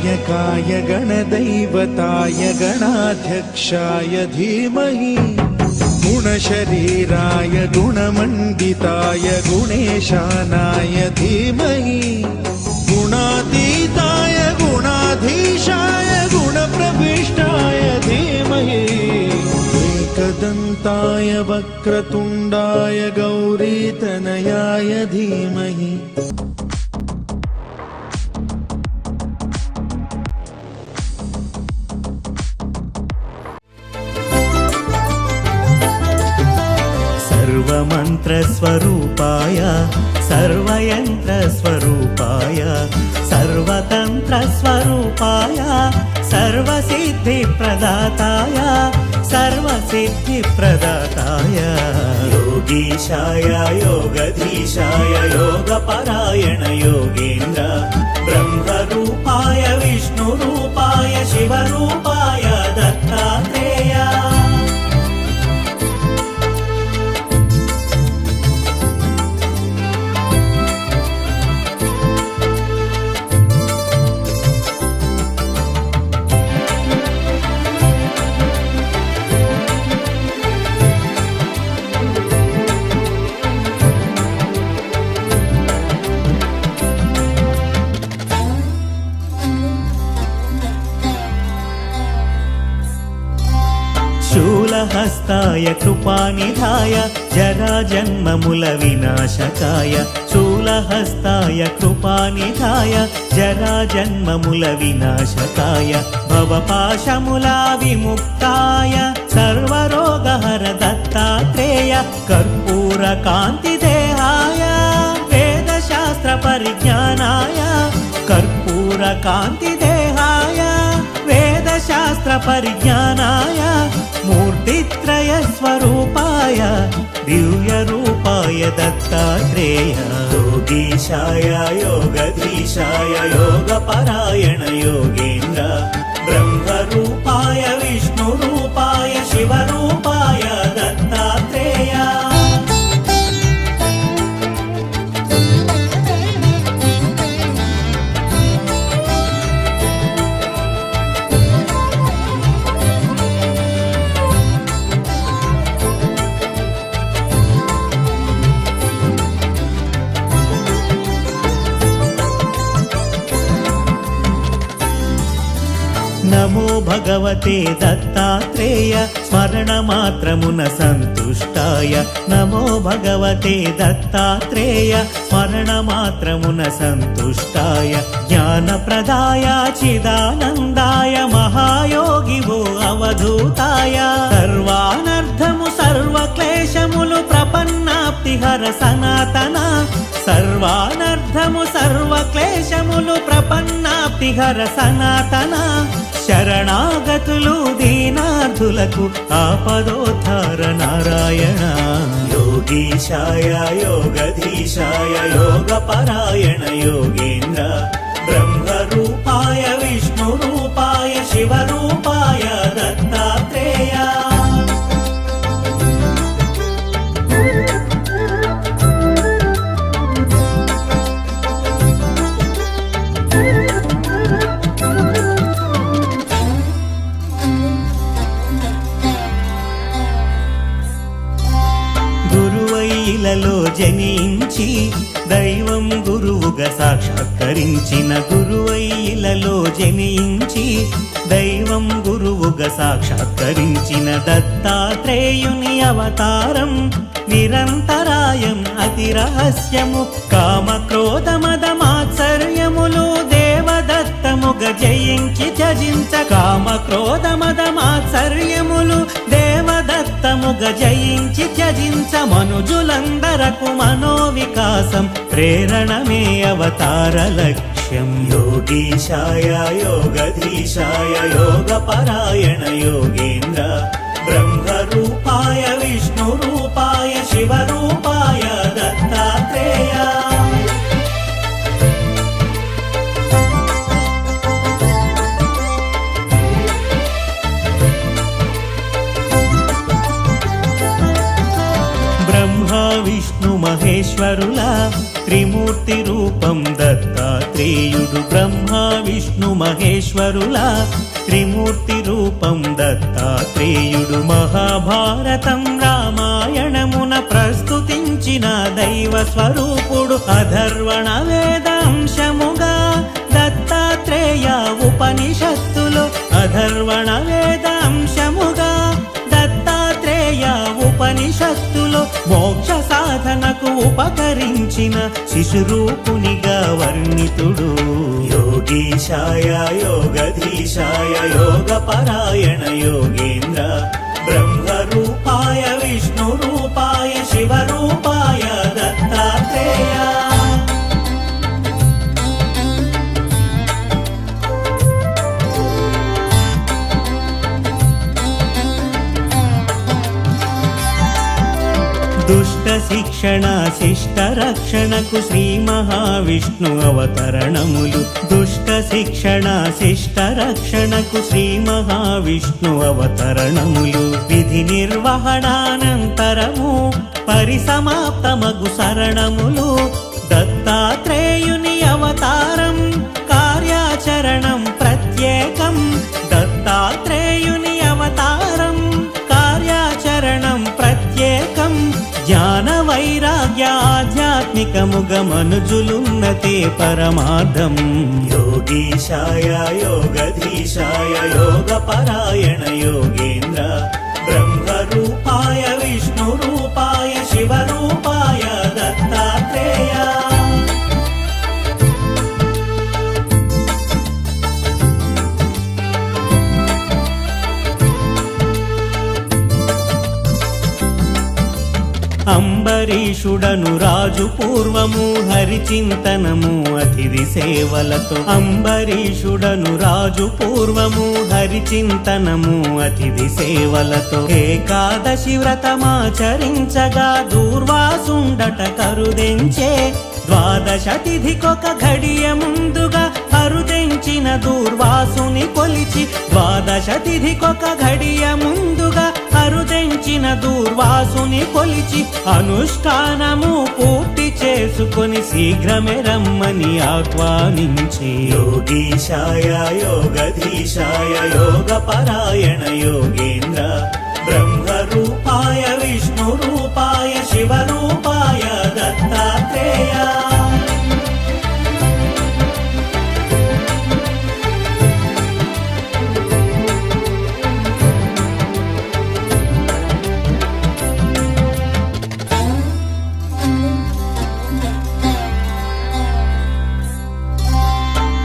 गणनायकाय गणदैवताय गणाध्यक्षाय धीमहि गुणशरीराय गुणमण्डिताय गुणेशानाय धीमहि गुणातीताय गुणाधीशाय गुणप्रविष्टाय धीमहि एकदन्ताय वक्रतुण्डाय गौरीतनयाय धीमहि। सर्वमन्त्रस्वरूपाय सर्वयन्त्रस्वरूपाय सर्वतन्त्रस्वरूपाय सर्वसिद्धिप्रदाताय सर्वसिद्धिप्रदाताय योगीशाय योगधीशाय योगपरायण योगेन्द्र ब्रह्मरूपाय विष्णुरूपाय शिवरूपाय दत्तात्रेय। शूलहस्ताय कृपानिधाय जराजन्ममूल विनाशकाय शूलहस्ताय कृपानिधाय जराजन्ममूल विनाशकाय भवपाशमूला विमुक्ताय सर्वरोगहर दत्तात्रेय कर्पूरकान्तिदेहाय वेदशास्त्रपरिज्ञानाय कर्पूरकान्तिदेहाय वेदशास्त्रपरिज्ञानाय मूर्तित्रयस्वरूपाय दिव्यरूपाय दत्तात्रेय योगीशाय योगधीशाय योगपरायण योगेन्द्र ब्रह्मरूपाय विष्णुरूपाय शिवरूपाय दत्तात्रेय। नमो भगवते दत्तात्रेय स्मरणमात्रमुन सन्तुष्टाय नमो भगवते दत्तात्रेय स्मरणमात्रमुन सन्तुष्टाय ज्ञानप्रदाय चिदानन्दाय महायोगिवो अवधूताय सर्वानर्थमु सर्वक्लेशमुलु प्रपन्नाप्तिहर सनातन सर्वानर्थमु सर्वक्लेशमुलु प्रपन्नाप्तिहर सनातन शरणागतुलु दीनार्धुలకు आपदोद्धार नारायण योगीशाय योगधीशाय योगपरायण योगेन्द्र ब्रह्मरूपाय विष्णुरूपाय शिवरूपाय दत्तात्रेय। గురువైలలో జనించి దైవం గురువుగా సాక్షాత్కరించిన గురువైలలో జనించి దైవం గురువుగా సాక్షాత్కరించిన దత్తాత్రేయుని అవతారం నిరంతరాయం అతి రహస్యము కామక్రోధ మద మాత్సర్యములు దేవదత్తముగ జయించి త్యజించ కామక్రోధ మద మాత్సర్యములు దేవదత్తముగ జయించి త్యజించ మనుజులందరకు మనోవికాసం ప్రేరణమే అవతార లక్ష్యం योगीशाय योगधीशाय योगपरायण योगेन्द्र ब्रह्मरूपाय विष्णुरूपाय शिवरूपाय दत्तात्रेय। ब्रह्मा विष्णु महेश మహేశ్వరుల త్రిమూర్తి రూపం దత్తాత్రేయుడు. బ్రహ్మ విష్ణు మహేశ్వరుల త్రిమూర్తి రూపం దత్తాత్రేయుడు. మహాభారతం రామాయణమున ప్రస్తుతించిన దైవ స్వరూపుడు. అధర్వణ వేదాంశముగా దత్తాత్రేయ ఉపనిషత్తులు. అధర్వణ వేదాంశముగా దత్తాత్రేయ ఉపనిషత్తులో మోక్ష సాధనకు ఉపకరించిన శిశురూపునిగా వర్ణితుడు. యోగీశాయ యోగధీశాయ యోగపరాయణ యోగేంద్ర బ్రహ్మరూపాయ విష్ణురూపాయ శివరూపాయ దత్తాత్రేయ. దుష్ట శిక్షణ శిష్ట రక్షణకు శ్రీ మహావిష్ణు అవతరణములు. దుష్ట శిక్షణ శిష్ట రక్షణకు శ్రీ మహావిష్ణు అవతరణములు. విధి నిర్వహణానంతరము పరిసమాప్తమగు శరణములు. దత్తాత్రేయుని అవతారం కార్యాచరణం ప్రత్యేకం. దత్తాత్రేయుని అవతారం కార్యాచరణం ప్రత్యేకం. జ్ఞాన వైరాగ్య ఆధ్యాత్మికముగ మనుజులున్నతే పరమార్థం. యోగీశాయ యోగధీశాయ యోగపరాయణ యోగేంద్ర బ్రహ్మరూపాయ విష్ణురూపాయ శివరూపాయ దత్తాత్రేయ. అంబరీషుడను రాజు పూర్వము హరిచింతనము అతిథి సేవలతో. అంబరీషుడను రాజు పూర్వము హరిచింతనము అతిథి సేవలతో. ఏకాదశి వ్రతమాచరించగా దూర్వాసుండట కరుదెంచే. ద్వాదశ తిథికొక ఘడియ ముందుగా కరుదెంచిన దూర్వాసుని కొలిచి. ద్వాదశ తిథికొక ఘడియ ముందుగా కరుదెంచిన దూర్వాసుని కొలిచి. అనుష్ఠానము పూర్తి చేసుకొని శీఘ్రమే రమ్మని ఆహ్వానించే. యోగీశాయ యోగధీశాయ యోగపరాయణ యోగేంద్ర బ్రహ్మరూపాయ విష్ణురూపాయ శివరూపాయ దత్తాత్రేయ.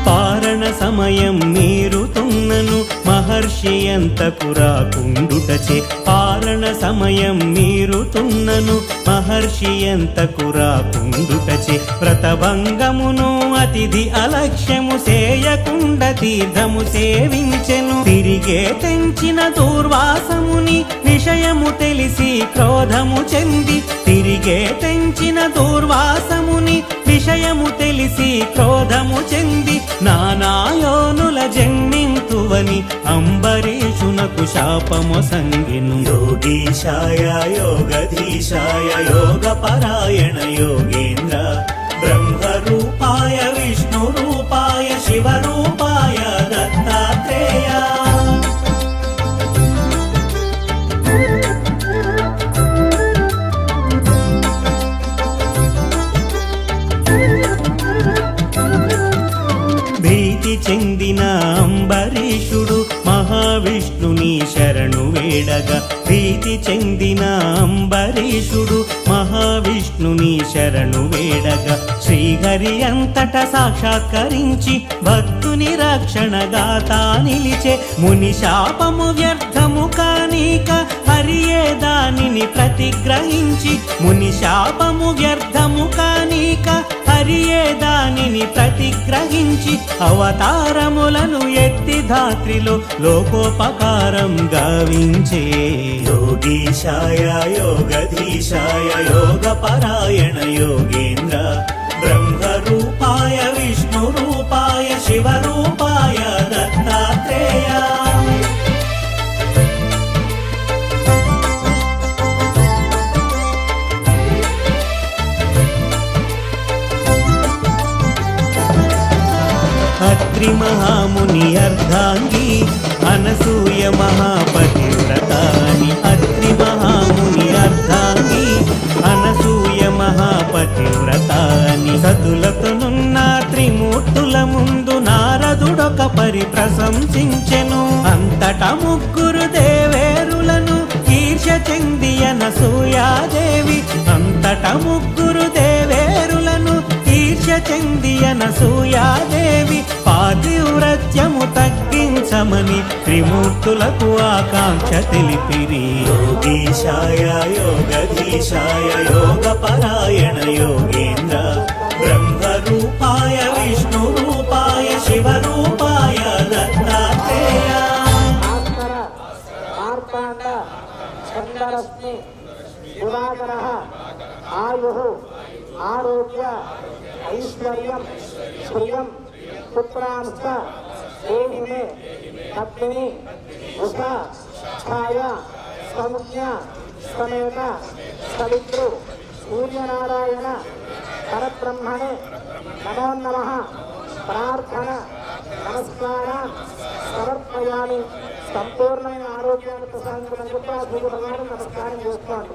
పారణ సమయం మీరుతున్నను మహర్షి ఎంతకు రాకుండుటచే. పారణ సమయం మీరుతున్నను మహర్షి ఎంతకు రాకుండుటచే. వ్రతభంగమును అతిథి అలక్ష్యము సేయకుండ తీర్థము సేవించెను. తిరిగే తెంచిన దూర్వాసముని విషయము తెలిసి క్రోధము చెంది. తిరిగే తెంచిన దూర్వాసముని విషయము తెలిసి క్రోధము చెంది. నానాయోనుల జన్మింతువని అంబరీషునకు శాపము సంగెను. యోగీశాయ యోగధీశాయ యోగపరాయణ యోగేంద్ర బ్రహ్మరూపాయ విష్ణురూపాయ శివరూపాయ దత్తాత్రేయ. భీతి చెందిన అంబరీషుడు మహావిష్ణుని శరణు వేడగా. భీతి చెందిన అంబరీషుడు మహావిష్ణుని శరణు వేడగా. శ్రీహరి అంతట సాక్షాత్కరించి భక్తుని రక్షణగాతా నిలిచే. ముని శాపము వ్యర్థము కానీక హరియే దానిని ప్రతిగ్రహించి. ముని శాపము వ్యర్థము కానీక హరియే దానిని ప్రతిగ్రహించి. అవతారములను ఎత్తి ధాత్రిలో లోకోపకారం గావించే. యోగీశాయ యోగధీశాయ యోగపరాయణ యోగేంద్ర బ్రహ్మరూపాయ విష్ణురూపాయ శివరూపాయ దత్తాత్రేయ. అత్రి మహాముని అర్ధాంగి అనసూయ మహాపతివ్రతాని అత్రి మహాముని అర్ధాంగి అనసూయ మహాపతివ్రతాని సతులతోనున్న త్రిమూర్తుల ముందు నారదుడొక పరి ప్రశంసించెను అంతట ముగ్గురు దేవేరులను ఈర్ష్య చెంది అనసూయాదేవి అంతట ముగ్గురు దేవేరులను ఈర్ష్య చెంది అనసూయాదేవి పాతివ్రత్యము తగ్గించమని త్రిమూర్తులకు ఆకాంక్ష తెలిపిరి యోగీశాయ యోగధీశాయ యోగపరాయణ యోగేంద్ర బ్రహ్మరూపాయ విష్ణురూపాయ శివరూపాయ దత్తాత్రేయ మార్తాండ చందరశ్మి దివాకర ఆయు ఆరోగ్య ఐశ్వర్యం శ్రియం పుత్రాంశ దేహి మే పద్మిని ఉష ఛాయ సౌజ్ఞ సమేత సవిత్రు సూర్యనారాయణ పరబ్రహ్మణే నమో నమః ప్రార్థన నమస్కారం సమర్పయామి. సంపూర్ణమైన ఆరోగ్యాన్ని ప్రసాదించడం చెప్పి ఆ సూర్య భగవాను నమస్కారం చేసుకోండి.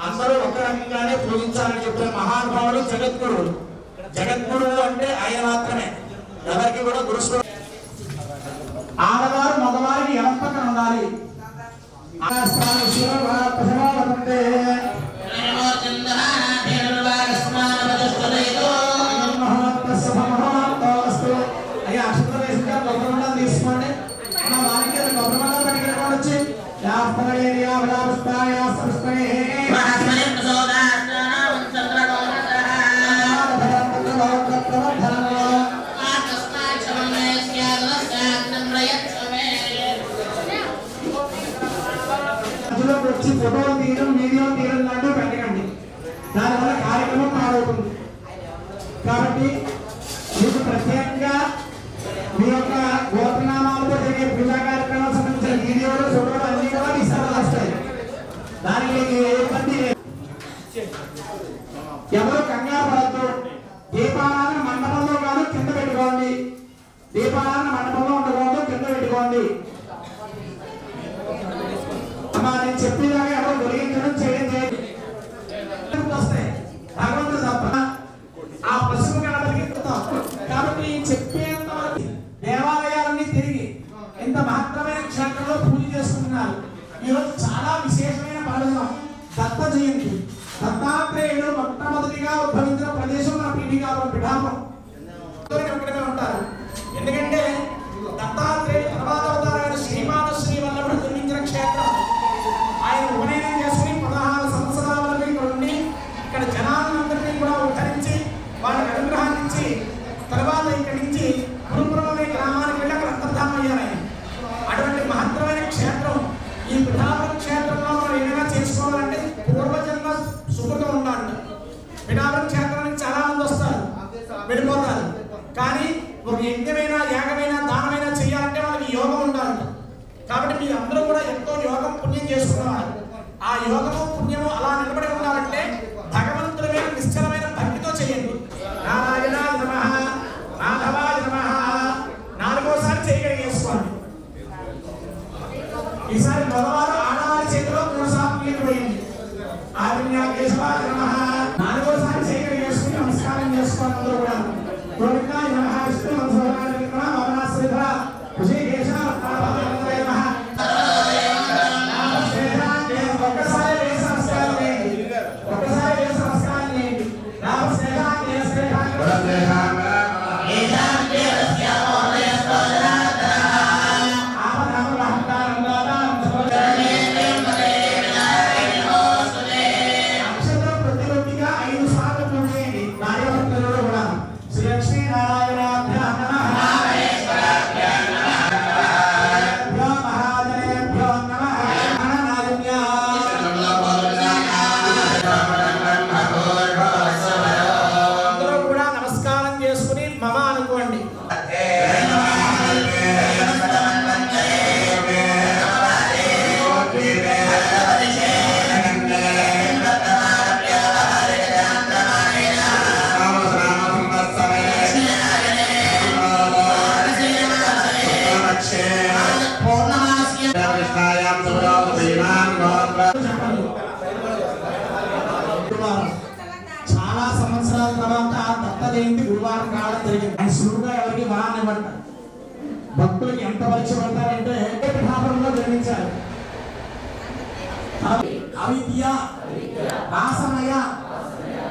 అందరూ ఒక రకంగానే పూజించాలని చెప్పిన మహానుభావుడు జగద్గురువులు. జగద్గురువు అంటే ఆయన మాత్రమే, ఎవరికి కూడా గురుస్వ. ఆడవారు మగవారికి ఎవరి పక్కన ఉండాలి. తీసుకోండి వారికి గౌరవంగా పట్టుకెళ్ళి వచ్చి వచ్చి ఫోటోలు తీయడం వీడియో తీయడం లాంటివి పెట్టకండి, దానివల్ల కార్యక్రమం పాడవుతుంది. కాబట్టి మీకు ప్రత్యేకంగా మీ యొక్క గోత్రనామాలతో జరిగే పూజా కార్యక్రమాలకు సంబంధించిన వీడియోలు ఫోటోలు అన్ని కూడా మీ సభలో వస్తాయి. దానికి ఏ ఇబ్బంది లేదు. ఎవరు కంగారు పడద్దు. దీపారాధన మండపంలో కాదు, కింద పెట్టుకోండి. దీపారాధన మండపంలో ఉండకూడదు, కింద పెట్టుకోండి. అమ్మా నేను చెప్పేదాకా ఎవరు తొలగించడం చేయడం వస్తాయి. భగవంతుడు తప్ప ఆ పశువు గణపతికి కాబట్టి చెప్పేంత దేవాలయాలన్నీ తిరిగి ఇంత మహత్తరమైన క్షేత్రంలో పూజ చేసుకుంటున్నారు. ఈరోజు చాలా విశేషమైన పర్వదినం దత్త జయంతి. దత్తాత్రేయుడు మొట్టమొదటిగా ఉద్భవించిన ప్రదేశం మన పీఠికాపురం పిఠాపురం ఇక్కడే ఉంటారు. ఎందుకంటే దత్తాత్రేయుడు తర్వాత అవతారైన శ్రీమాన శ్రీ వల్లభుడు జన్మించిన క్షేత్రం. ఆయన ఉపనయనం చేసుకుని 16 సంవత్సరాల వరకు ఇక్కడ ఉండి ఇక్కడ జనాలందరినీ కూడా ఉద్ధరించి వాళ్ళకి అనుగ్రహాన్ని ఇచ్చి తర్వాత ఇక్కడి నుంచి పురుపురం అనే గ్రామానికి వెళ్ళి అక్కడ అంతర్ధానం అయ్యారు ఆయన. అటువంటి మహత్తరమైన క్షేత్రం ఈ పిఠాపురం క్షేత్రంలో మనం ఏదైనా చేసుకోవాలంటే పూర్వజన్మ సుఖంగా ఉండాలి. పిఠాపురం క్షేత్రానికి చాలా మంది వస్తారు, వెళ్ళిపోతారు. కానీ ఒక యజ్ఞమైనా యాగమైనా దానమైనా చేయాలంటే వాళ్ళకి యోగం ఉండాలి. కాబట్టి మీరు అందరూ కూడా ఎంతో యోగం పుణ్యం చేసుకున్నవారు. ఆ యోగము పుణ్యము అలా నిలబడి ఉండాలంటే భగవంతుడి మీద నిశ్చలమైన భక్తితో చేయండి. నారాయణాయ నమః, మాధవాయ నమః 4వసారి చేయగలిగేసుకోండి. ఈసారి మగవారు ఆడవారి చేతిలో 3 సార్లు నీళ్ళు పోయండి. ఆదిన్యాకేశవాయ నమః 4వసారి చేయగలిగేసుకుని నమస్కారం చేసుకోండి. అందరూ కూడా గోవిందాయ నమః, విష్ణు మంత్రాయ నమః, వదనాశ్రిత ఋషికేశ పార్వతీయ నమః. ఒక్కసారి వేసి నమస్కారం చేయండి. ఒక్కసారి వేసి నమస్కారం చేయండి. రామ నారాయణాభ్యాం నమః మహాజనేభ్యో నమః నారాయణ్యా అందరూ కూడా నమస్కారం చేసుకుని మమ అనుకోండి. చాలా సంవత్సరాల తర్వాత దత్త జయంతి గురువారం కావడం జరిగింది. ఆయన సులువుగా ఎవరికి వరాన్ని ఇవ్వడం భక్తులకి ఎంత పరిచయం పడతారంటే పీఠాపురంలో జన్మించారు. అవిద్య వాసనయ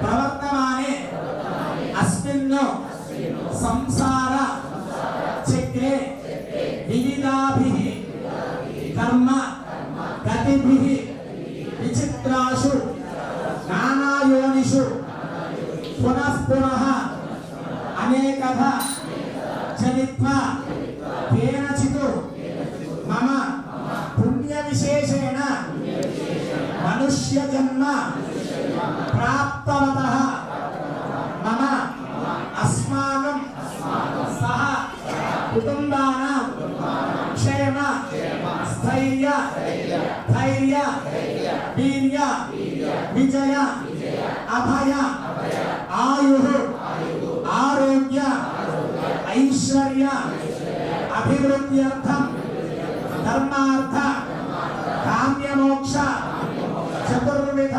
ప్రవర్తమానే అస్మిన్ సంసార చక్రే వివిధాభిః కర్మ గతిభిః విచిత్రాషు నానాయోనిషు పునః పునః అనేకధ జనిత్వా కేనచిత్ మమ పుణ్య విశేషేణ మనుష్య జన్మ ప్రాప్తవతః మమ అస్మాకం సహ కుటుంబానాం క్షేమ స్థైర్య ధైర్య వీర్య విజయ అభయ ఆయుః ఆరోగ్య ఐశ్వర్య అభివృద్ధ్యర్థం ధర్మార్థ కామ్యమోక్ష చతుర్విధ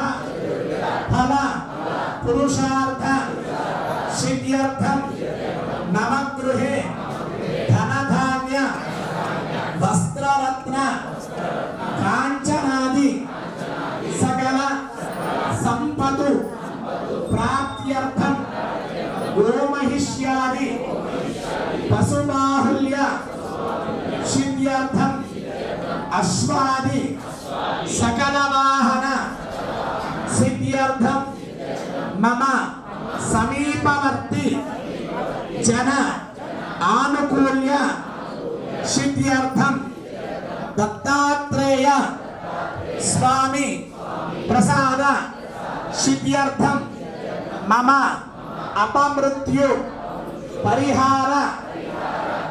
ఫల పురుషార్థ సిద్ధ్యర్థం మమ గృహే ధనధాన్య వస్త్రరత్న కాంచనాది సకల సంపతు ప్రాప్త్యర్థం గోమహిష్యాది పశుబాహుల్య సిద్ధ్యర్థం అశ్వాది సకల వాహన సిద్ధ్యర్థం మమ సమీపవర్తి జన ఆనుకూల్య సిద్ధ్యర్థం దత్తాత్రేయ స్వామి ప్రసాద సిద్ధ్యర్థం మమ అపమృత్యు పరిహార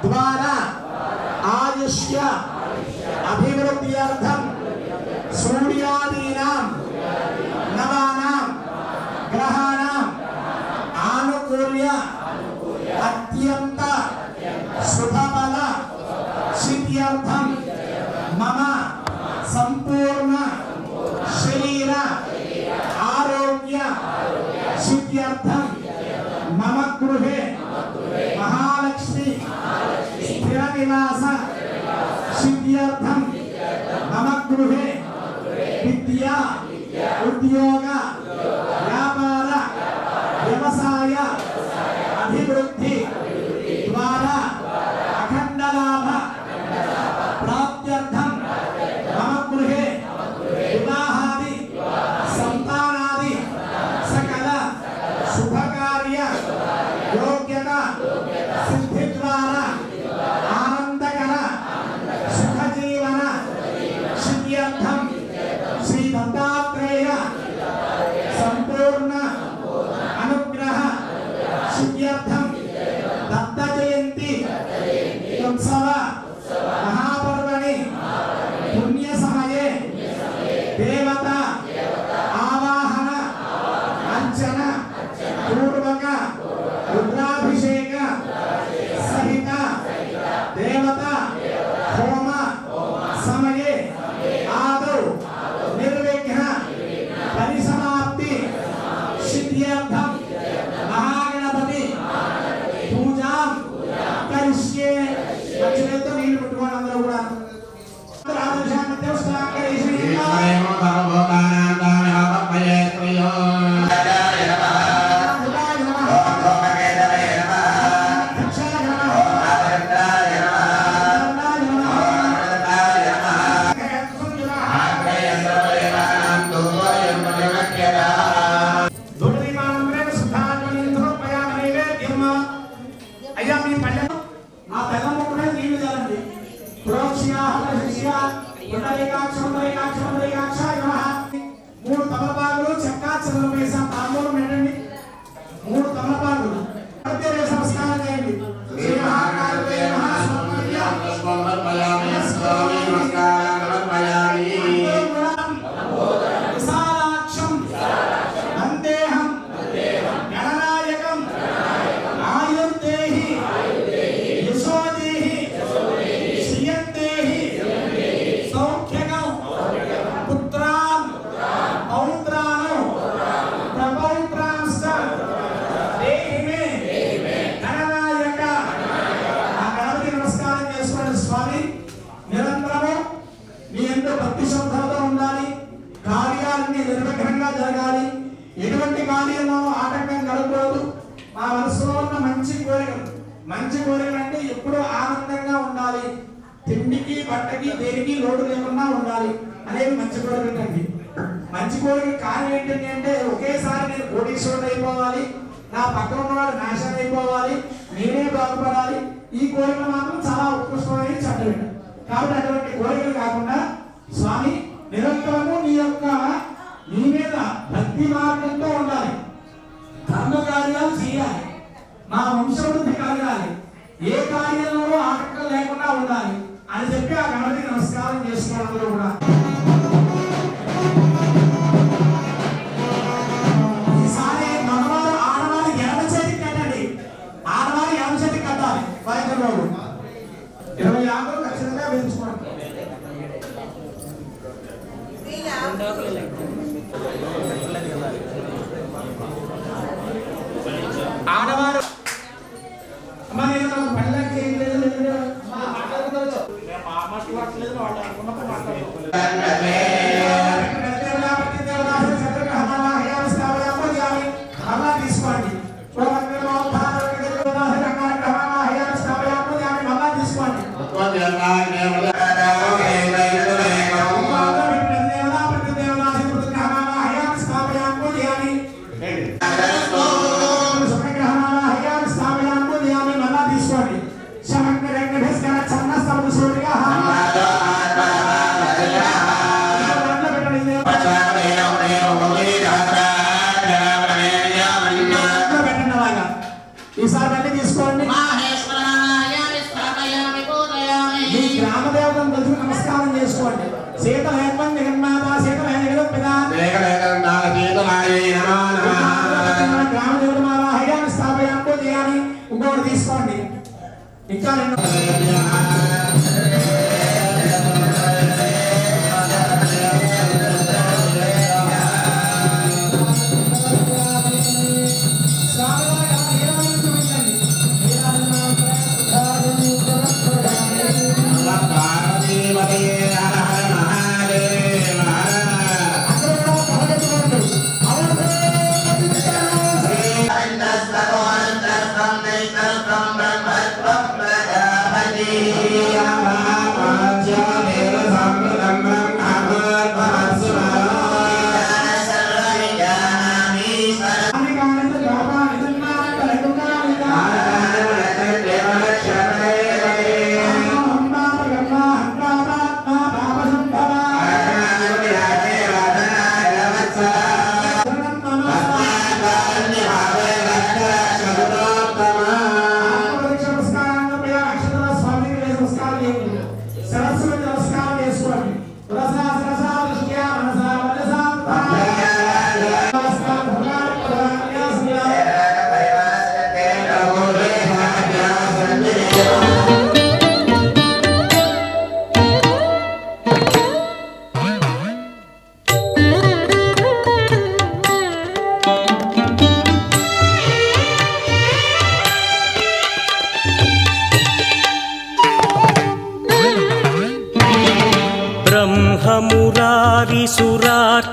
ద్వారా ఆయుష్య అభివృద్ధ్యర్థం సూర్యాదీనాం నవానాం గ్రహాణాం ఆనుకూల్య అత్యంత శుభఫల సిద్ధ్యర్థం మమ సంపూర్ణ శరీర ఆరోగ్య సిద్ధ్యర్థం మమ గృహే మహాలక్ష్మి స్థిర నివాస సిద్ధ్యర్థం మమ గృహే విద్యా ఉద్యోగ వ్యాపార వ్యవసాయ అభివృద్ధి ద్వారా అఖండ లాభ ప్రాప్త్యర్థం మమ గృహే వివాహాది సంతానాది సకల శుభకార్య యోగ్యత సిద్ధి ద్వారా ఆనందకర సుఖజీవన సిద్ధ్యర్థం శ్రీ దత్తాత్రేయ సంపూర్ణ అనుగ్రహ సిద్ధ్యర్థం దత్త జయంతి ఉత్సవ మహాపర్వణి పుణ్య సమయే దేవత ఆవాహన అర్చన పూర్వక రుద్రాభిషేక సహిత దేవత హోమ సమయే ఆదౌ నిర్విఘ్న పరిసమాప్తి సిద్ధ్యర్థం మహాగణపతి పూజాం కరిష్యే. లక్ష్మీతో నీళ్లు పెట్టుకోండి అందరూ కూడా. ఆదర్శాన్ని దేవస్థానం కరిష్యే. అయ్యా మీ పల్లె ఆ తెల్ల ముక్కనే నీళ్లు చల్లండి. ప్రోక్షియా హరషియా పుండరీకాక్ష పుండరీకాక్ష పుండరీకాక్ష నమః. 3 తమలపాకులు చెక్క చెవులు వేసాం తాంబూలం పెట్టండి. 3 తమలపాకులు ప్రత్యేక నమస్కారం చేయండి. శ్రీ మహాకాళే నమః సమర్పయామి. విశాలాక్షం వందేహం గణనాయకం ఆయుర్దేహి యశోదేహి శ్రియందేహి సౌఖ్యగం పుత్రాన్ పౌత్రాను ప్రపౌత్రాంశ్చ దేహి మే గణనాయక. ఆ గణపతి నమస్కారం చేసుకోండి. స్వామి నిరంతరము మీ ఎంతో భక్తి శ్రద్ధలతో ఉండాలి. కార్యాలన్నీ నిర్విఘ్నంగా జరగాలి. ఎటువంటి కార్యంలో ఆటంకం కలగకూడదు. మా మనసులో ఉన్న మంచి కోరికలు అంటే ఎప్పుడూ ఆనందంగా ఉండాలి. తిండికి బట్టకి దేనికి లోటు లేకుండా ఉండాలి అనేవి మంచి కోరికలు అండి. మంచి కోరిక కారణం ఏంటంటే అంటే ఒకేసారి నేను కోటీశ్వరుడు అయిపోవాలి, నా పక్కన ఉన్నవాడు నాశనం అయిపోవాలి, నేనే బాగుపడాలి. ఈ కోరికలు మాత్రం చాలా ఉత్కృష్టమైన చట్టం. కాబట్టి అటువంటి కోరికలు కాకుండా స్వామి నిరంతరము నీ మీద భక్తి మార్గంతో ఉండాలి. ధర్మ కార్యాలు చేయాలి. మా వంశవృద్ధి కలగాలి. ఏ కార్యంలోనూ ఆటంకం లేకుండా ఉండాలి అని చెప్పి ఆ గణపతికి నమస్కారం చేసుకోవడం కూడా ఈసారి మగవారు ఆడవారి ఎడమ చేతికి కట్టండి. ఆడవారి ఎడమ చేతికి కట్టాలి. వాయిద్యంలో 20 ఆకులు ఖచ్చితంగా వేయించుకోండి. ఆడవారు అమ్మ నేను నాకు పళ్ళకి చేయలేదు మాట్లాడుకోవచ్చు. మాట్లాడలేదు వాళ్ళు అనుకున్నప్పుడు మాట్లాడుకోవచ్చు. తీసుకోండి. ఈసారి మళ్ళీ తీసుకోండి. మీ గ్రామ దేవతను తెలుసు నమస్కారం చేసుకోండి. సీత హేమం జగన్మాత సీత హేగం పిత గ్రామ దేవత మాల హయాన్ని స్థాపయాన్ని చేయాలి. ఇంకోటి తీసుకోండి. ఇంకా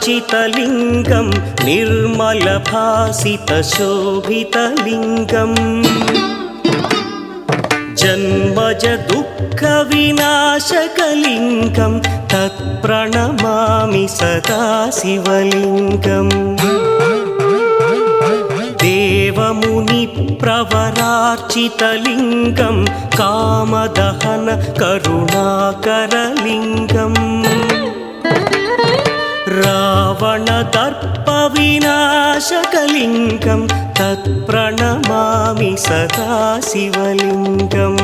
ब्रह्ममुरारिसुरार्चितलिङ्गं निर्मलभासितशोभितलिङ्गम् जन्मज दुःखविनाशकलिङ्गं तत्प्रणमामि सदा शिवलिङ्गम् देव देवमुनि प्रवरार्चितलिङ्गं कामदहन करुणाकरलिङ्गम् रावणदर्पविनाशकलिङ्गं तत्प्रणमामि सदा शिवलिङ्गम्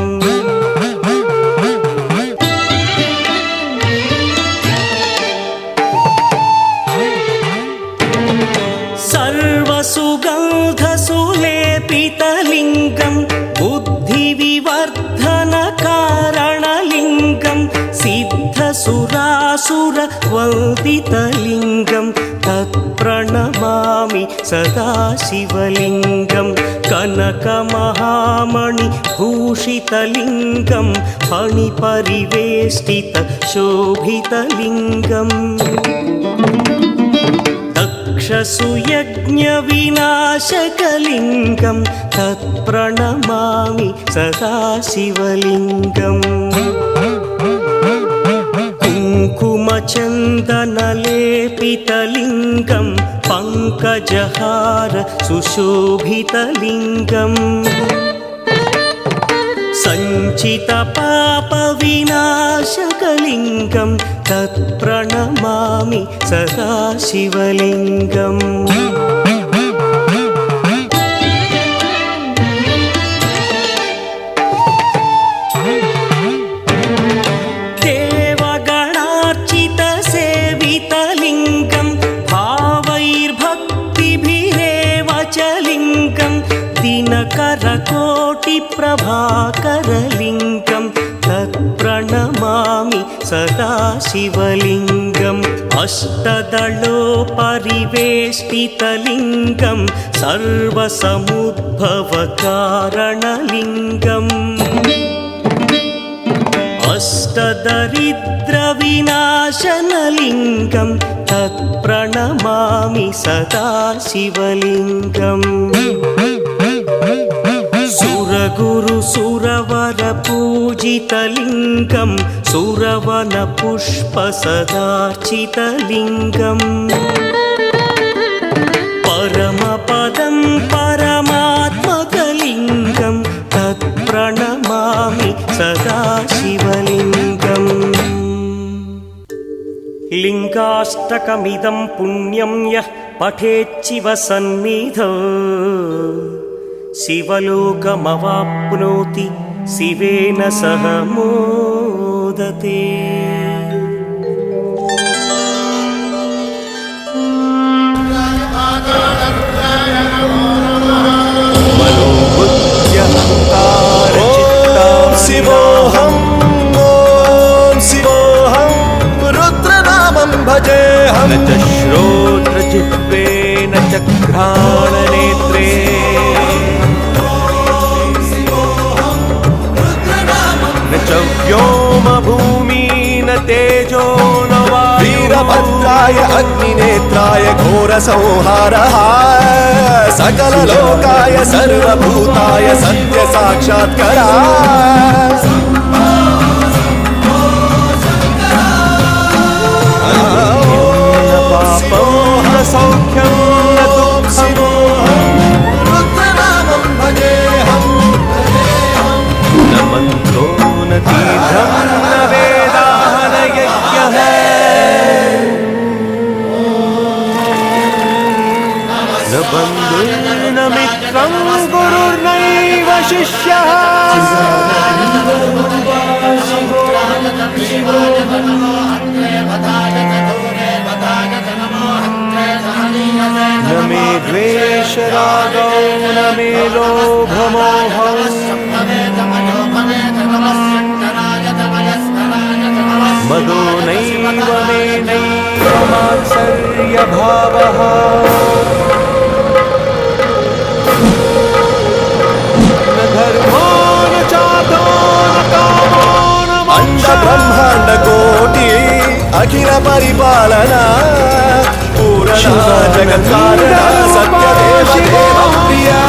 सर्वसुगन्धसुलेपितलिङ्गं बुद्धिविवर्धनकारणलिङ्गं सिद्धसुरासुरवन्दितलिङ्गं तत्प्रणमामि सदा शिवलिङ्गं कनकमहामणिभूषितलिङ्गं फणिपरिवेष्टितशोभितलिङ्गम् दक्षसुयज्ञविनाशकलिङ्गं तत्प्रणमामि सदा शिवलिङ्गम् कुङ्कुमचन्दनलेपितलिङ्गं पङ्कजहार सुशोभितलिङ्गम् सञ्चितपापविनाशकलिङ्गं तत्प्रणमामि सदा शिवलिङ्गम् देवगणार्चितसेवितलिङ्गं भावैर्भक्तिभिरेव च लिङ्गं दिनकरकोटिप्रभाकरलिङ्गं तत्प्रणमामि सदा शिवलिङ्गम् अष्टदलोपरिवेष्टितलिङ्गं सर्वसमुद्भवकारणलिङ्गम् अष्टदरिद्रविनाशनलिङ्गं तत्प्रणमामि सदा शिवलिङ्गम् सुरगुरुसुरवरपूजितलिङ्गं सुरवनपुष्पसदार्चितलिङ्गम् परमपदं परमात्मकलिङ्गं तत्प्रणमामि सदा शिवलिङ्गम् लिङ्गाष्टकमिदं पुण्यं यः पठेच्छिव सन्निधौ शिवलोकमवाप्नोति शिवेन सह मोदते। शिवोऽहं रुद्रनामं भजेऽहं न च श्रोत्रजिह्वे न च घ्राणनेत्रे न च व्योमभूमि न तेजो न वायुः वीरभद्राय अग्निनेत्राय घोरसंहारः सकललोकाय सर्वभूताय सत्यसाक्षात्करा पापं न सौख्यं न दुःखं रुद्रनामं भजेऽहं न मन्त्रो न तीर्थं न वेदाः न यज्ञः न बन्धुर्न मित्रं गुरुर्नैव शिष्यः न मे द्वेषरागौ न मे लोभमोहौ मदो नैव मे नैव मात्सर्यभावः न धर्मो न चार्थो न कामो न मोक्षः ब्रह्माण्डकोटि अखिल परिपालना पूरणा जगत्कारणा सत्यदेव देवप्रिया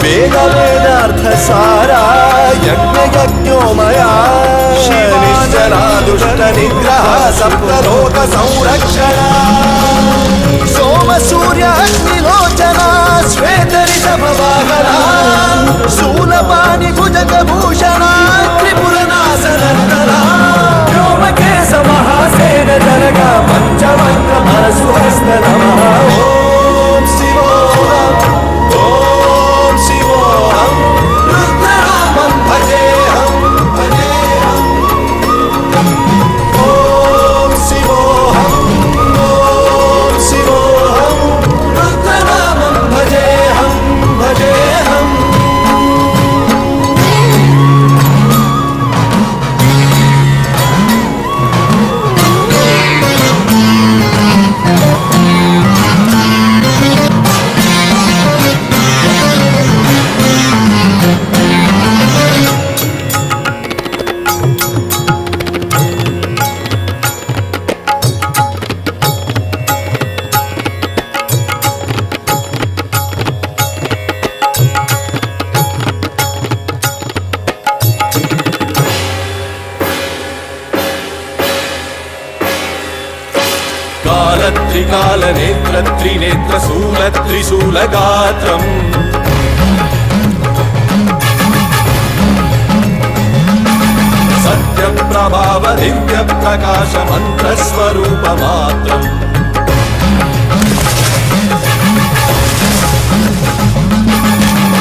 वेद वेदार्थसारा यज्ञयज्ञोमया निश्चला दुष्टनिग्रह सप्तलोक संरक्षणा सोम सूर्य अग्निलोचना स्वे శ్వేతరిషభవాహనా శూలపాణి భుజగభూషణ త్రిపురనాశనందనా వ్యోమకేశ మహాసేన జనక పంచమంత్ర మనసుహస్త నమః ఓం శివోహం ఓం శివోహం రుద్రనామం భజేహం భజేహం ఓం శివోహం ఓం శివోహం రుద్రనామం భజేహం భజేహం కాలత్రికాలనేత్ర త్రినేత్ర శూల త్రిశూలగాత్రం సత్యప్రభావ దివ్య ప్రకాశ మంత్రస్వరూపమాత్రం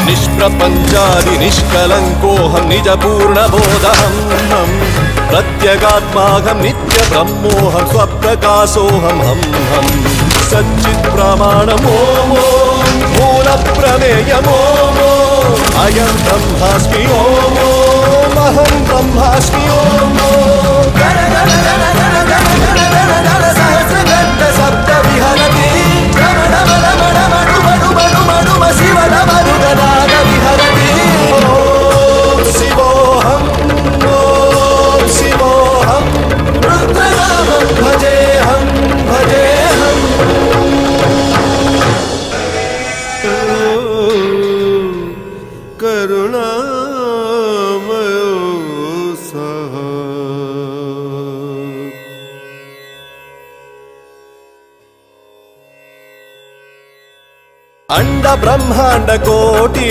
నిష్ప్రపంచాది నిష్కలంకోహం నిజ పూర్ణబోధహం ప్రత్యగాత్మాహం నిత్య బ్రహ్మోహం స్వప్రకాశోహం హం హం సచ్చిత్ ప్రమాణమో మూల ప్రమేయమో అయం బ్రహ్మాస్మి ఓమహం బ్రహ్మాస్మి ఓం గణ గణ గణ గణ గణ గణ గణ గణ సహస్రగంధ శబ్ద విహరతి రమణ రమణ మణు మణు మణు మణు శివ రమణు గణాగ విహరతి ఓం శివోహం ఓం శివోహం రుద్రనామం భజేహం భజేహం కరుణామయో సహ అండ బ్రహ్మాండ కోటి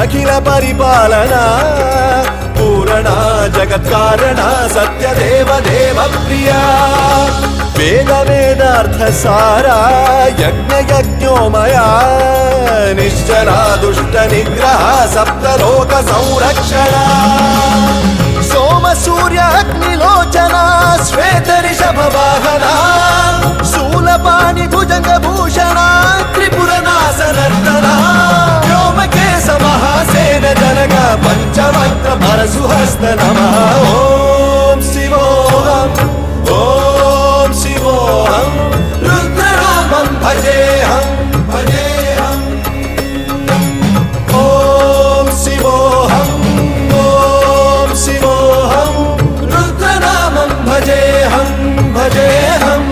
అఖిల పరిపాలన పూరణ జగత్కారణ సత్యదేవ దేవ ప్రియా వేద వేదార్థ సారా యజ్ఞ యజ్ఞోమయా నిశ్చలా దుష్ట నిగ్రహ సప్తలోక సంరక్షణ సోమ సూర్య అగ్నిలోచన శ్వేతరిషభవాహన శూలపాణి భుజంగ భూషణ త్రిపురనాశనర్దన వ్యోమకేశ మహాసేన జనక పంచమంత్ర పరశుహస్త నమః ఓం శివోహం ఓం శివోహం రుద్రనామం భజేహం భజేహం ఓం శివోహం ఓం శివోహం రుద్రనామం భజేహం భజేహం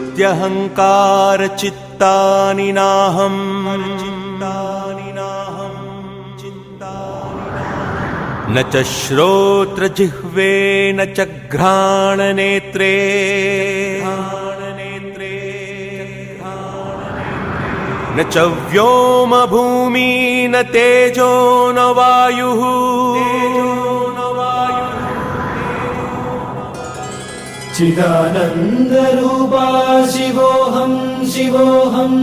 మనోబుద్ధ్యహంకార చిత్తాని నాహం న చ శ్రోత్ర జిహ్వే న చ ఘ్రాణనేత్రే న చ వ్యోమ భూమి న తేజో న వాయుః చిదానందరూపా శివోహం శివోహం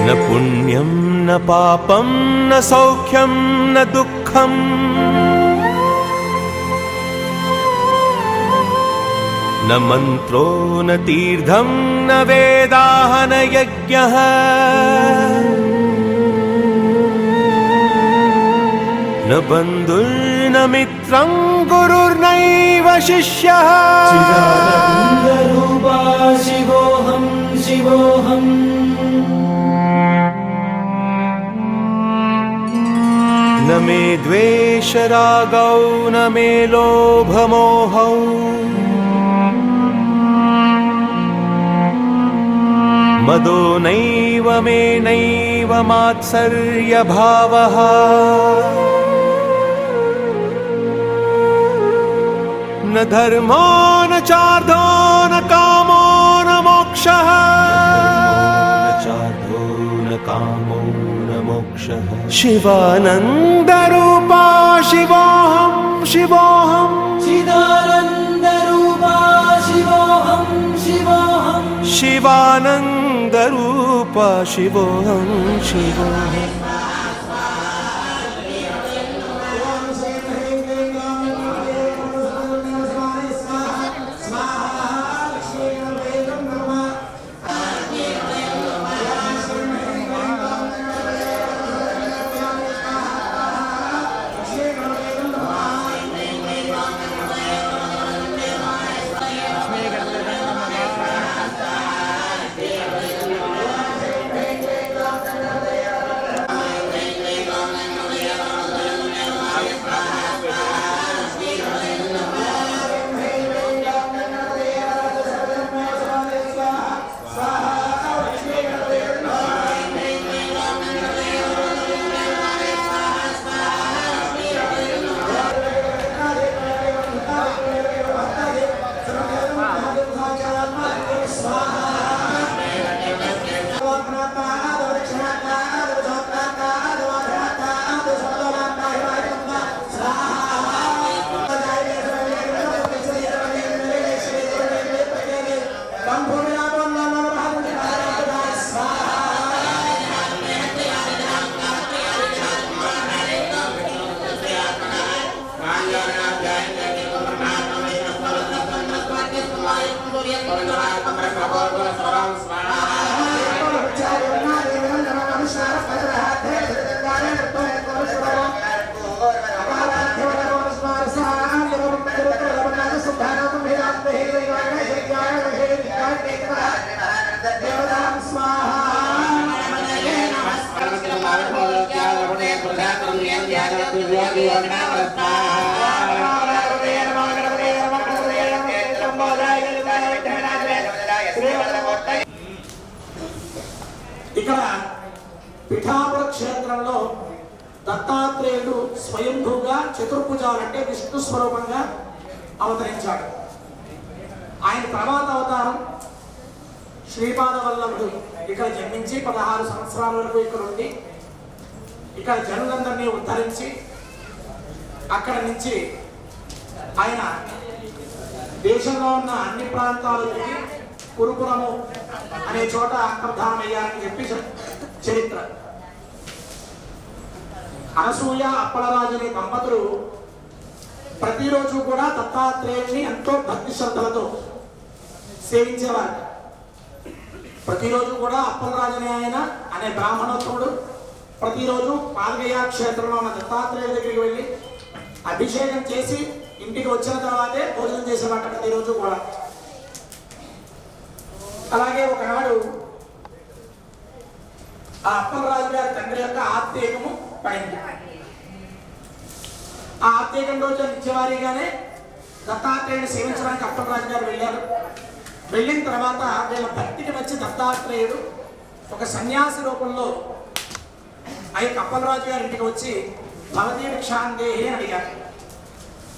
న పుణ్యం న పాపం న సౌఖ్యం న దుఃఖం న మంత్రో న తీర్థం న వేదాః న యజ్ఞః న బంధుర్న మిత్రం గురుర్నైవ శిష్యః చిదానందరూపా శివోహం శివోహం న మే ద్వే द्वेषरागौ न मे लोभमोहौ मदो नैव मे नैव मात्सर्यभावः न धर्मो न चार्धो न कामो न मोक्षः कामो न मोक्षः शिवानन्दरूपा शिवोऽहं शिवोऽहं चिदानन्दरूपा शिवोऽहं शिवोऽहं शिवानन्दरूपा शिवोऽहं शिवोऽहम् ఇక్కడ పిఠాపుర క్షేత్రంలో దత్తాత్రేయుడు స్వయంభూగా చతుర్భుజాలంటే విష్ణు స్వరూపంగా అవతరించాడు. ఆయన తర్వాత అవతారం శ్రీపాద వల్లభుడు ఇక్కడ జన్మించి 16 సంవత్సరాల వరకు ఇక్కడ ఉండి ఇక్కడ జనులందరినీ ఉద్ధరించి అక్కడ నుంచి ఆయన దేశంలో ఉన్న అన్ని ప్రాంతాలు తిరిగి కురుపురము అనే చోట అంతర్ధానం అయ్యారని చెప్పి చరిత్ర. అనసూయ అప్పలరాజు అనే దంపతులు ప్రతిరోజు కూడా దత్తాత్రేయుని ఎంతో భక్తి శ్రద్ధలతో సేవించేవారు. ప్రతిరోజు కూడా అప్పలరాజు అనే బ్రాహ్మణోత్తముడు ప్రతిరోజు పాల్గయ క్షేత్రంలో ఉన్న దత్తాత్రేయుడి దగ్గరికి వెళ్ళి అభిషేకం చేసి ఇంటికి వచ్చిన తర్వాతే భోజనం చేసేవాట ప్రతిరోజు కూడా. అలాగే ఒకనాడు ఆ అప్పలరాజు గారి తండ్రి యొక్క ఆత్మీయము పడింది. ఆ ఆత్మీయం రోజు నిత్యవారీగానే దత్తాత్రేయుని సేవించడానికి అప్పలరాజు గారు వెళ్ళారు. వెళ్ళిన తర్వాత వీళ్ళ భక్తికి వచ్చి దత్తాత్రేయుడు ఒక సన్యాసి రూపంలో ఆ యొక్క అప్పలరాజు గారి ఇంటికి వచ్చి భవతీ భిక్షాందేహి అని అడిగారు.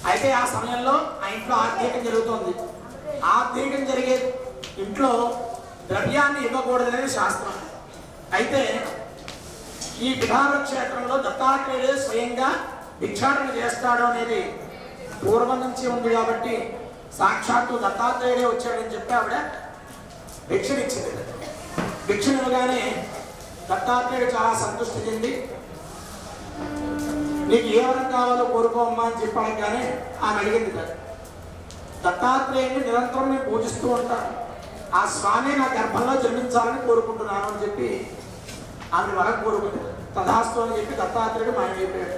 అయితే ఆ సమయంలో ఆ ఇంట్లో ఆత్మీయం జరుగుతోంది. ఆత్మీయం జరిగే ఇంట్లో ద్రవ్యాన్ని ఇవ్వకూడదనేది శాస్త్రం. అయితే ఈ పిఠాపుర క్షేత్రంలో దత్తాత్రేయుడు స్వయంగా భిక్షాటన చేస్తాడు అనేది పూర్వం నుంచి ఉంది కాబట్టి సాక్షాత్తు దత్తాత్రేయుడే వచ్చాడని చెప్పి ఆవిడ భిక్షనిచ్చింది. భిక్షనివ్వగానే దత్తాత్రేయుడు చాలా సంతృష్టి చెంది నీకు ఏ వరం కావాలో కోరుకోమ్మా అని చెప్పి అడగగానే ఆమె అడిగింది కదా, దత్తాత్రేయుడిని నిరంతరం నేను పూజిస్తూ ఉంటాను, ఆ స్వామి నా గర్భంలో జన్మించాలని కోరుకుంటున్నాను అని చెప్పి ఆమె వరం కోరుకుంది. తథాస్తు అని చెప్పి దత్తాత్రేయుడు మాయ చెప్పాడు.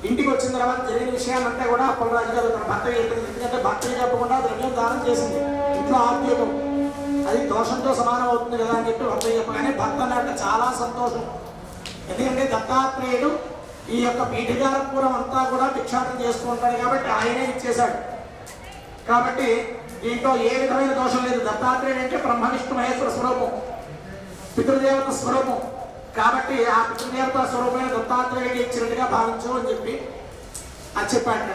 ఇంటికి వచ్చిన తర్వాత జరిగిన విషయాలంటే కూడా అప్పలరాజు గారు తన భర్త చెప్పింది. ఎందుకంటే భర్తకి చెప్పకుండా ద్రవ్యం దానం చేసింది. ఇంట్లో ఆత్మీయం అది దోషంతో సమానం అవుతుంది కదా అని చెప్పి భర్త చెప్పగానే భర్త అన్నట్టు చాలా సంతోషం. ఎందుకంటే దత్తాత్రేయుడు ఈ యొక్క పీఠికారపురం అంతా కూడా భిక్షాటన చేస్తూ ఉంటాడు కాబట్టి ఆయనే ఇచ్చేశాడు. కాబట్టి దీంట్లో ఏ విధమైన దోషం లేదు. దత్తాత్రేయుడు అంటే బ్రహ్మ విష్ణు మహేశ్వర స్వరూపం, పితృదేవత స్వరూపం. కాబట్టి ఆ పితృదేవత స్వరూపమైన దత్తాత్రేయుడికి ఇచ్చినట్టుగా భావించు అని చెప్పి అది చెప్పాడు.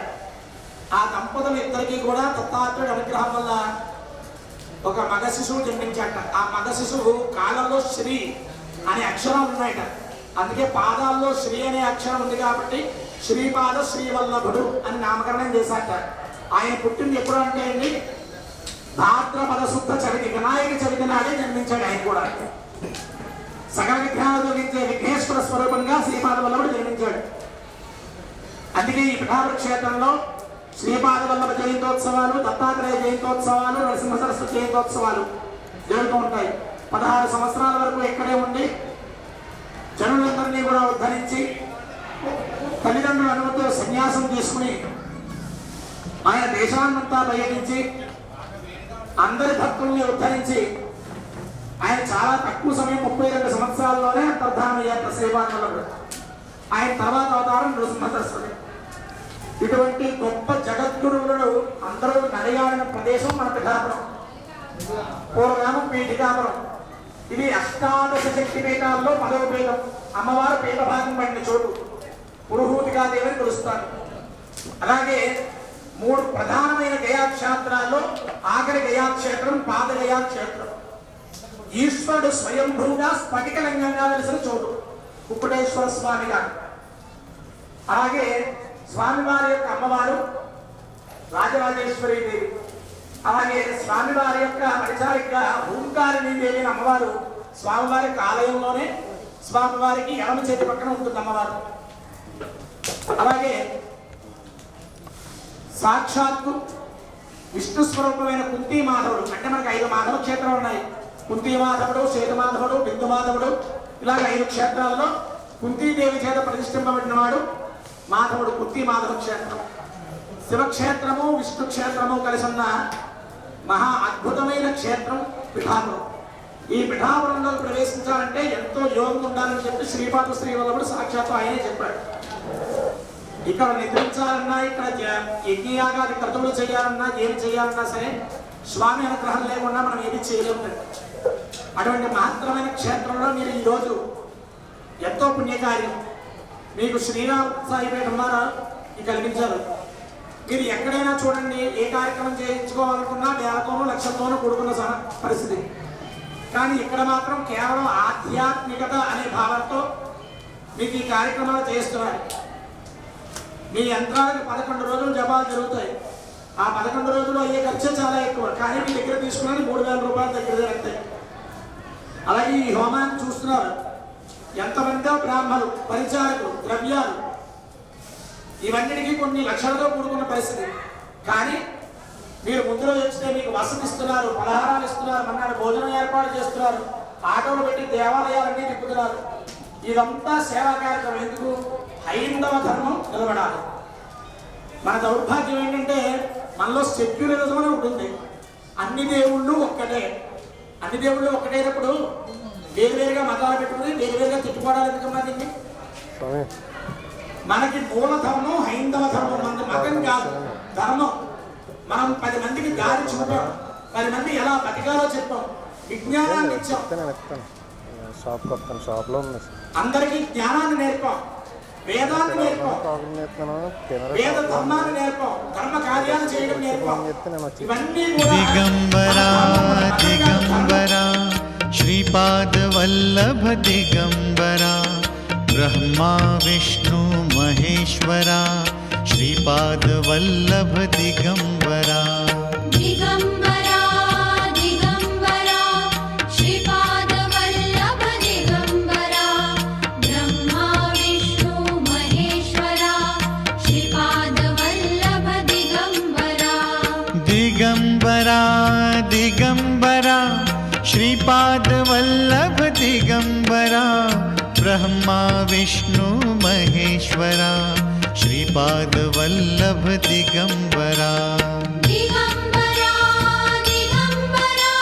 ఆ దంపతులు ఇద్దరికీ కూడా దత్తాత్రేయుడు అనుగ్రహం వల్ల ఒక మగ శిశువు జన్మించాట. ఆ మగ శిశువు కాలంలో శ్రీ అనే అక్షరాలు ఉన్నాయట. అందుకే పాదాల్లో శ్రీ అనే అక్షరం ఉంది కాబట్టి శ్రీపాద శ్రీవల్లభుడు అని నామకరణం చేశాట. ఆయన పుట్టింది ఎప్పుడు అంటే అండి భాద్రపద శుద్ధ చవితి, వినాయక చవితి నాడే జన్మించాడు. ఆయన కూడా సకల విఘ్నాలు తొలగించే విఘ్నేశ్వర స్వరూపంగా శ్రీపాద వల్లభుడు జన్మించాడు. అందుకే ఈ పిఠాపుర క్షేత్రంలో శ్రీపాద వల్లభ జయంతోత్సవాలు, దత్తాత్రేయ జయంతోత్సవాలు, నరసింహ సరస్వతి జయంతోత్సవాలు జరుగుతూ ఉంటాయి. 16 సంవత్సరాల వరకు ఇక్కడే ఉండి జనులందరినీ కూడా ఉద్ధరించి తల్లిదండ్రుల అనుమతితో సన్యాసం తీసుకుని ఆయన దేశాన్నంతా పర్యటించి అందరి భక్తుల్ని ఉద్ధరించి ఆయన చాలా తక్కువ సమయం 32 సంవత్సరాల్లోనే అంతర్ధానం అయ్యారు శ్రీపాద వల్లభుడు. ఆయన తర్వాత అవతారం నృసింహ సరస్వతి. ఇటువంటి గొప్ప జగద్గురువులను అందరూ నడిగాడిన ప్రదేశం మన పిఠాపురం. పూర్వనామం పీఠికాపురం. ఇది అష్టాదశ శక్తి పీఠాల్లో 10వ పీఠం. అమ్మవారు పీఠభాగం పడిన చోటు పురుహూతికాదేవి అని పిలుస్తారు. అలాగే 3 ప్రధానమైన గయాక్షేత్రాల్లో ఆఖరి గయాక్షేత్రం పాద గయాక్షేత్రం. ఈశ్వరుడు స్వయంభూగా స్ఫటికలింగంగా వెలిసిన చోటు కుక్కుటేశ్వర స్వామి గారు. అలాగే స్వామివారి యొక్క అమ్మవారు రాజరాజేశ్వరి దేవి. అలాగే స్వామివారి యొక్క పరిచారిక ఓంకారిణి దేవి అమ్మవారు స్వామివారి ఆలయంలోనే స్వామివారికి ఎడమ చేతి పక్కన ఉంటుంది అమ్మవారు. అలాగే సాక్షాత్తు విష్ణు స్వరూపమైన కుంతీ మాధవుడు, అంటే మనకు 5 మాధవ క్షేత్రాలు ఉన్నాయి. కుంతీ మాధవుడు, సేతు మాధవుడు, బిందు మాధవుడు, ఇలాగ 5 క్షేత్రాల్లో కుంతీదేవి చేత ప్రతిష్ఠింపబడిన వాడు మాధవుడు. కుంతీ మాధవ క్షేత్రం శివక్షేత్రము విష్ణు క్షేత్రము కలిసి ఉన్న మహా అద్భుతమైన క్షేత్రం పిఠాపురం. ఈ పిఠాపురంలో ప్రవేశించాలంటే ఎంతో యోగం ఉండాలని చెప్పి శ్రీపాద శ్రీవల్లభుడు సాక్షాత్తు ఆయనే చెప్పాడు. ఇక్కడ నిద్రించాలన్నా, ఇక్కడ యజ్ఞయాగాది క్రతువులు చేయాలన్నా, ఏమి చేయాలన్నా సరే స్వామి అనుగ్రహం లేకుండా మనం ఏది చేయలేము. అటువంటి మహత్తరమైన క్షేత్రంలో మీరు ఈరోజు ఎంతో పుణ్యకార్యం మీకు శ్రీరామ్ సాయిపేట ద్వారా కల్పించారు. మీరు ఎక్కడైనా చూడండి, ఏ కార్యక్రమం చేయించుకోవాలనుకున్నా వేలతోనూ లక్షలతోనూ కూడుకున్న పరిస్థితి. కానీ ఇక్కడ మాత్రం కేవలం ఆధ్యాత్మికత అనే భావంతో మీకు ఈ కార్యక్రమాలు చేస్తున్నారు. మీ యంత్రాలకు 11 రోజులు జపాలు జరుగుతాయి. ఆ 11 రోజులు అయ్యే ఖర్చు చాలా ఎక్కువ. కానీ మీ దగ్గర తీసుకున్నది 3000 రూపాయల దగ్గర జరుగుతాయి. అలాగే ఈ హోమాన్ని చూస్తున్నారు ఎంతమందో బ్రాహ్మణులు, పరిచారకులు, ద్రవ్యాలు, ఇవన్నిటికీ కొన్ని లక్షలతో కూడుకున్న పరిస్థితి. కానీ మీరు ముందులో వచ్చితే మీకు వసతి ఇస్తున్నారు, పలహారాలు ఇస్తున్నారు, మన్నాడు భోజనం ఏర్పాటు చేస్తున్నారు, ఆటోలు పెట్టి దేవాలయాలన్నీ తిప్పుతున్నారు. ఇదంతా సేవా కార్యక్రమం. ఎందుకు? హైందవ ధర్మం నిలబడాలి. మన దౌర్భాగ్యం ఏంటంటే మనలో సెక్యులరిజం అని ఉంటుంది. అన్ని దేవుళ్ళు ఒక్కటే. అన్ని దేవుళ్ళు ఒక్కటైనప్పుడు వేరువేరుగా మతాలు పెట్టుకుని వేరువేరుగా తిట్టుకోవడాలు ఎందుకమ్మా దీన్ని? మనకి మూల ధర్మం హైందవ ధర్మం. మనకి మతం కాదు, ధర్మం. మనం 10 మందికి దారి చూపాం, 10 మంది ఎలా బతికాలో చెప్పాం, విజ్ఞానాన్ని ఇచ్చాం, అందరికీ జ్ఞానాన్ని నేర్పాం, వేదాన్ని నేర్పాం, వేద ధర్మాన్ని నేర్పాం, ధర్మ కార్యాలు చేయడం నేర్పాం. ఇవన్నీ దిగంబరా దిగంబరా శ్రీపాద వల్లభ దిగంబరా బ్రహ్మా విష్ణు మహేశ్వరా శ్రీపాద వల్లభ దిగంబరా. దిగంబరా దిగంబరా శ్రీపాద వల్లభ దిగంబరా బ్రహ్మా విష్ణు మహేశ్వరా శ్రీపాద వల్లభ దిగంబరా. దిగంబరా దిగంబరా శ్రీపాద వల్లభ దిగంబరా బ్రహ్మా విష్ణు మహేశ్వరా శ్రీపాద వల్లభ దిగంబరా. దిగంబరా దిగంబరా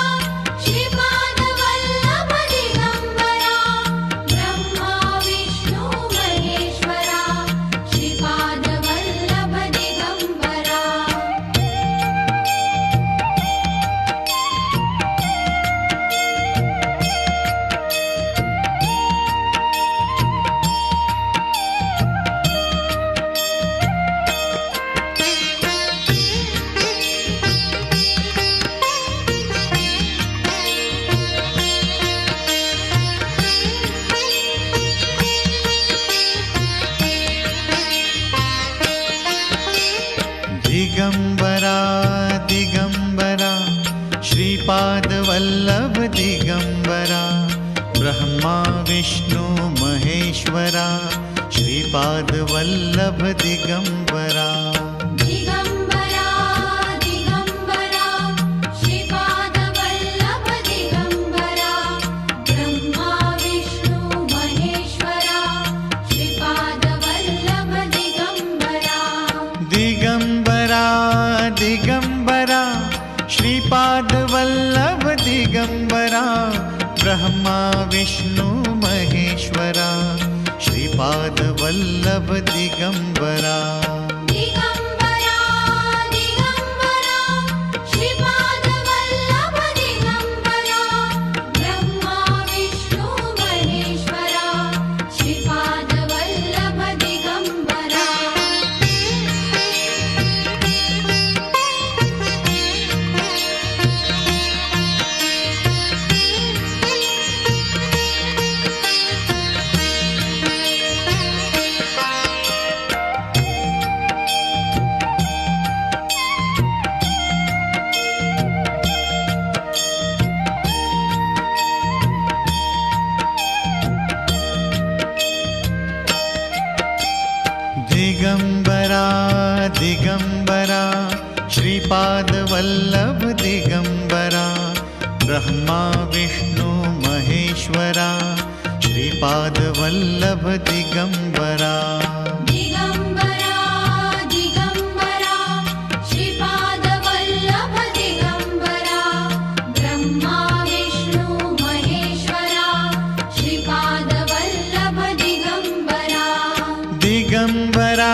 శ్రీపాద వల్లభ దిగంబరా బ్రహ్మా విష్ణు మహేశ్వరా ब्रह्मा विष्णु महेश्वरा श्रीपादवल्लभ दिगंबरा दिगंबरा दिगंबरा श्रीपादवल्लभ दिगंबरा ब्रह्मा विष्णु महेश्वरा श्रीपादवल्लभ दिगंबरा दिगंबरा दिगंबरा श्रीपादवल्लभ दिगंबरा ब्रह्मा विष्णु महेश्वरा श्रीपादवल्लभ दिगंबरा दिगंबरा दिगंबरा श्रीपादवल्लभ दिगंबरा ब्रह्मा विष्णु महेश्वरा श्रीपादवल्लभ दिगंबरा दिगंबरा दिगंबरा श्रीपादवल्लभ दिगंबरा ब्रह्मा विष्णु महेश्वरा श्रीपादवल्लभ दिगंबरा दिगंबरा दिगंबरा श्रीपादवल्लभ दिगंबरा ब्रह्मा विष्णु महेश्वरा श्रीपादवल्लभ दिगंबरा दिगंबरा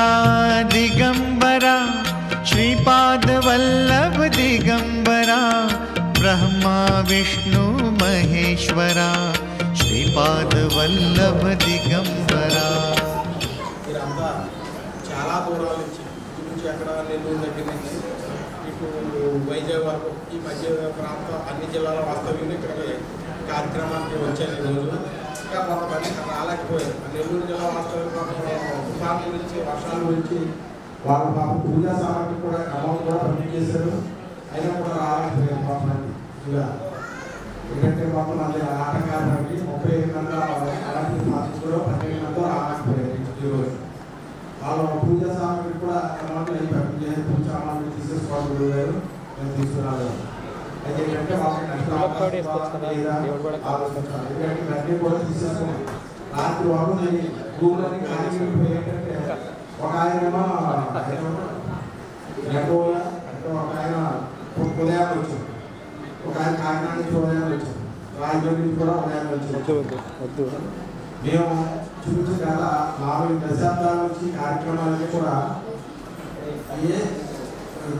दिगंबरा श्रीपादवल्लभ दिगंबरा ब्रह्मा विष्णु महेश्वरा श्रीपादवल्लभ दिगंबरा మీరంతా చాలా దూరాల నుంచి ఇటు నుంచి అక్కడ నెల్లూరు దగ్గర నుంచి ఇటు వైజాగ్ వరకు ఈ మధ్య ప్రాంతం అన్ని జిల్లాల వాస్తవ్యులు ఇక్కడికి కార్యక్రమానికి వచ్చారు ఈరోజు. ఇంకా కొంతమంది ఇక్కడ రాలేకపోయారు. నెల్లూరు జిల్లా వాస్తవ్యం తుఫాన్ గురించి వర్షాల గురించి వాళ్ళ పాప పూజా సామాగ్రి కూడా అమౌంట్ కూడా పంపిణీ చేశారు. అయినా కూడా రాలేకపోయారు కొంతమంది. ఇలా ఎందుకంటే కొంతమంది ఆటంకాలు బట్టి 35 మంది అలాంటి సాధించుకోవడం 12 మంది రాలేకపోయారు ఈరోజు. వాళ్ళ పూజ సామాగ్రి కూడా అమౌంట్ పంపిణీ పూజ సామాగ్రి తీసేసుకోవాలి గురుగారు, నేను తీసుకురాలేదు. అయితే ఏంటంటే వాళ్ళకి అన్నీ కూడా తీసేసుకున్నాం. రాత్రి వరకు నేను గూగుల్ని ఖాళీ ఏంటంటే ఒక ఆయనేమో నెటోల అంటే ఒక ఆయన ఉదయాన్ని వచ్చాడు, ఒక ఆయన కాకినాడ నుంచి ఉదయాన్ని వచ్చాడు, రాజమండ్రి నుంచి కూడా ఉదయాన్ని వచ్చాడు. మేము చూసి గత 4 దశాబ్దాల నుంచి కార్యక్రమాలన్నీ కూడా ఏ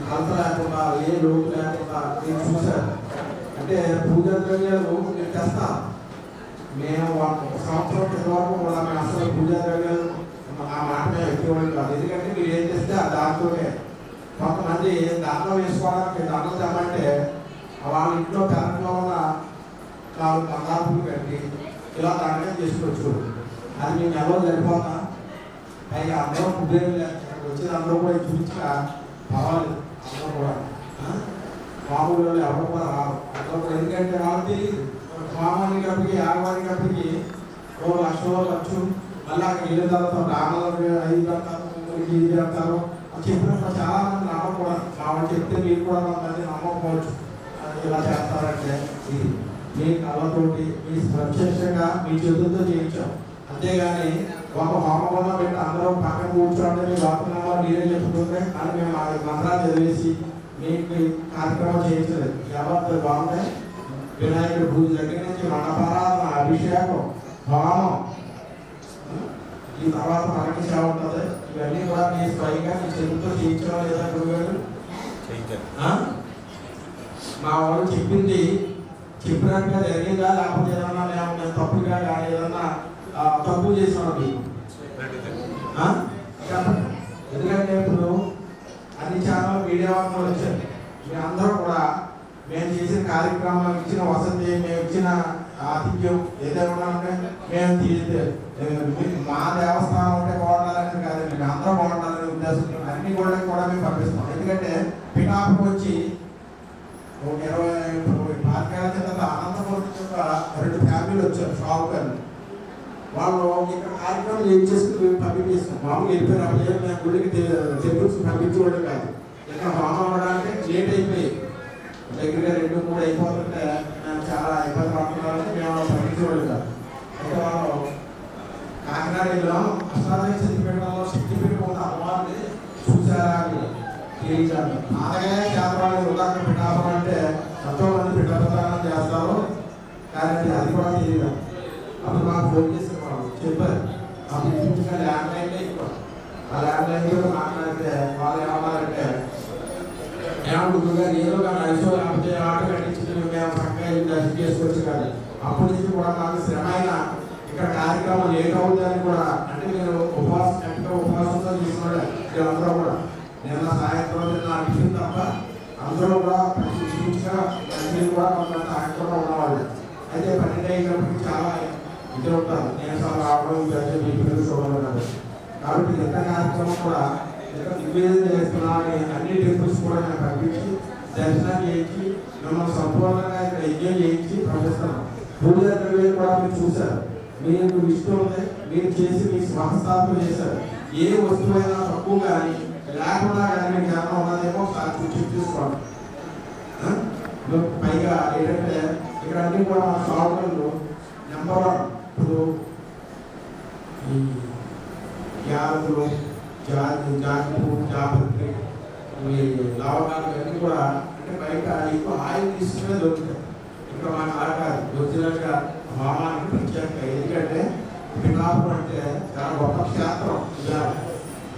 కలత లేకుండా ఏ లోటు లేకుండా నేను చూశాను. అంటే పూజా ద్రవ్యాలు నేను తెస్తాను. మేము 1 సంవత్సరం క్రితం వరకు కూడా మేము అసలు పూజా ద్రవ్యాలు ఆ మాట మేము ఎక్కేవాళ్ళు కాదు. ఎందుకంటే మీరు ఏం చేస్తే ఆ దాంతోనే కొంతమంది దండం వేసుకోవడానికి దండం తెమ్మంటే వాళ్ళ ఇంట్లో పెరట్లో ఉన్న 4 బంగారు కట్టి ఇలా దండగా చేసుకోవచ్చు. అది మేము ఎవరో సరిపోతా పైగా అందరూ కుబేరు వచ్చేది అందరూ కూడా చూపించగా పర్వాలేదు. అందరూ కూడా మామూలు ఎవరు కూడా రావు. అందరూ కూడా ఎందుకంటే వాళ్ళకి తెలియదు. స్వామానికి అప్పటికి ఆగవానికి అప్పటికి 1 లక్షలో ఖర్చు, మళ్ళీ అక్కడ వెళ్ళిన తర్వాత రామాలకు 5 పెడతారు, 3 పెడతారు చెప్పినప్పుడు చాలా మంది నమ్మకూడదు. వాళ్ళు చెప్తే మీరు కూడా కొంతమంది నమ్మకపోవచ్చు. ఇలా చేస్తారంటే ఇది మీ కళ్ళతోటి మీ ప్రత్యక్షంగా మీ చేతులతో చేయించాం. అంతేగాని ఒక హోమగుండం పెట్టి అందరూ పక్కన కూర్చోండి మీ వర్తనంలో మీరే చెప్పుకుంటే అని మేము ఆ మంత్రాలు చదివేసి మీకు కార్యక్రమం చేయించలేదు. ఎవరు బాగుంటాయి వినాయకుడి పూజ దగ్గర నుంచి మండపారాధన, అభిషేకం, హోమం, ఈ తర్వాత మనకి సేవ ఉంటుంది. ఇవన్నీ కూడా మీ స్వయంగా మీ చేతులతో చేయించడం లేదా గురుగారు? మా వాళ్ళు చెప్పింది చెప్పినట్టుగా జరిగిందా లేకపోతే ఏదన్నా మేము తప్పుగా కానీ ఏదన్నా తప్పు చేసినాం మీకు చెప్పండి. ఎందుకంటే ఇప్పుడు అన్ని ఛానల్ మీడియా వాళ్ళు వచ్చారు. మీ అందరూ కూడా మేము చేసిన కార్యక్రమం ఇచ్చిన వసతి మేము ఇచ్చిన ఆతిథ్యం ఏదైనా ఉంటే మేము మా దేవస్థానం ఉంటే బాగుండాలని కాదండి, మేము అందరూ బాగుండాలనే ఉద్దేశంతో అన్ని గోళ్ళకి కూడా మేము పంపిస్తాం. ఎందుకంటే పిఠాపురం వచ్చి 20 పాతికేళ్ల కింద అనంతపురం 2 ఫ్యామిలీలు వచ్చారు షావుకర్ని. వాళ్ళు ఇక్కడ కార్యక్రమం ఏం చేసుకుని పంపించేస్తాం. మామూలుగా వెళ్ళిపోయారు. అప్పుడు మేము గుడికి టెంపుల్స్ పంపించేవాడు కాదు. ఇక్కడ హోమం అవ్వడానికి లేట్ అయిపోయి దగ్గరగా 2-3 అయిపోతుంటే మేము చాలా ఇబ్బంది పడుతున్నారని మేము పంపించేవాడు కాదు. అయితే వాళ్ళు కాకినాడ వెళ్ళాం. అష్టాదశ శక్తిపీఠంలో శక్తిపీఠం ఉన్న అమ్మవారిని చూసారా అని తెలియజాలి. అలాగే చేతవాళ్ళు ఉదాహరణ పిఠాపురం అంటే ఎంతో మంది పిఠాపురాలను చేస్తారు, కానీ అది కూడా తెలియదు. అప్పుడు మాకు ఫోన్ చేసిన వాళ్ళు చెప్పారు. అప్పుడు ఇంటిగా ల్యాండ్ లైన్లో ఎక్కువ ఆ ల్యాండ్ లైన్లో మాట్లాడితే వాళ్ళు ఏమన్నారంటే ఏమడుగుగా నేను కానీ ఐసో లేకపోతే ఆట కట్టించి మేము చక్కగా దర్శనం చేసుకోవచ్చు కానీ అప్పటి నుంచి కూడా మాకు శ్రమ అయినా ఇక్కడ కార్యక్రమం లేట్ అవుతుందని కూడా అంటే మీరు ఉపవాసంతో తీసుకున్నాడు. అందరూ కూడా నిన్న సాయంత్రం నిన్న టిఫిన్ తప్ప అందరూ కూడా ప్రతిగా అన్ని కూడా కొంత సాయంత్రం ఉన్నవాళ్ళు. అయితే 12 అయినప్పటికీ చాలా ఇది ఉంటారు. నేను అసలు రావడం పిల్లలు చూడాలన్నారు. కాబట్టి ఎంత కార్యక్రమం కూడా ఎంత నివేదన చేస్తున్నామని అన్ని టెంపుల్స్ కూడా నేను పంపించి దర్శనం చేయించి మిమ్మల్ని సంపూర్ణంగా ఇక్కడ ఎంజాయ్ చేయించి పంపిస్తున్నాం. పూజ ద్రవ్యాలు కూడా మీరు చూశారు. మీకు ఇష్టం ఉంది, మీరు చేసి మీ స్వహస్తాపన చేశారు. ఏ వస్తువైనా తక్కువ కానీ లేకుండా కానీ మీకు ఏమైనా ఉన్నదేమో ఒకసారి చెక్ చేసుకోండి. పైగా ఏంటంటే ఇక్కడ అన్ని కూడా మన షాపులు నెంబర్ 1 ఇప్పుడు ఈ యాలకులు జాజిపూలు జాపత్రి లవంగాలు అన్నీ కూడా అంటే బయట ఎక్కువ ఆయిల్ తీసుకునే దొరుకుతాయి. ఇక్కడ మన ఆకారు ఒరిజినల్గా హోమానికి ప్రత్యేకంగా. ఎందుకంటే పిఠాపురం అంటే చాలా గొప్ప క్షేత్రం.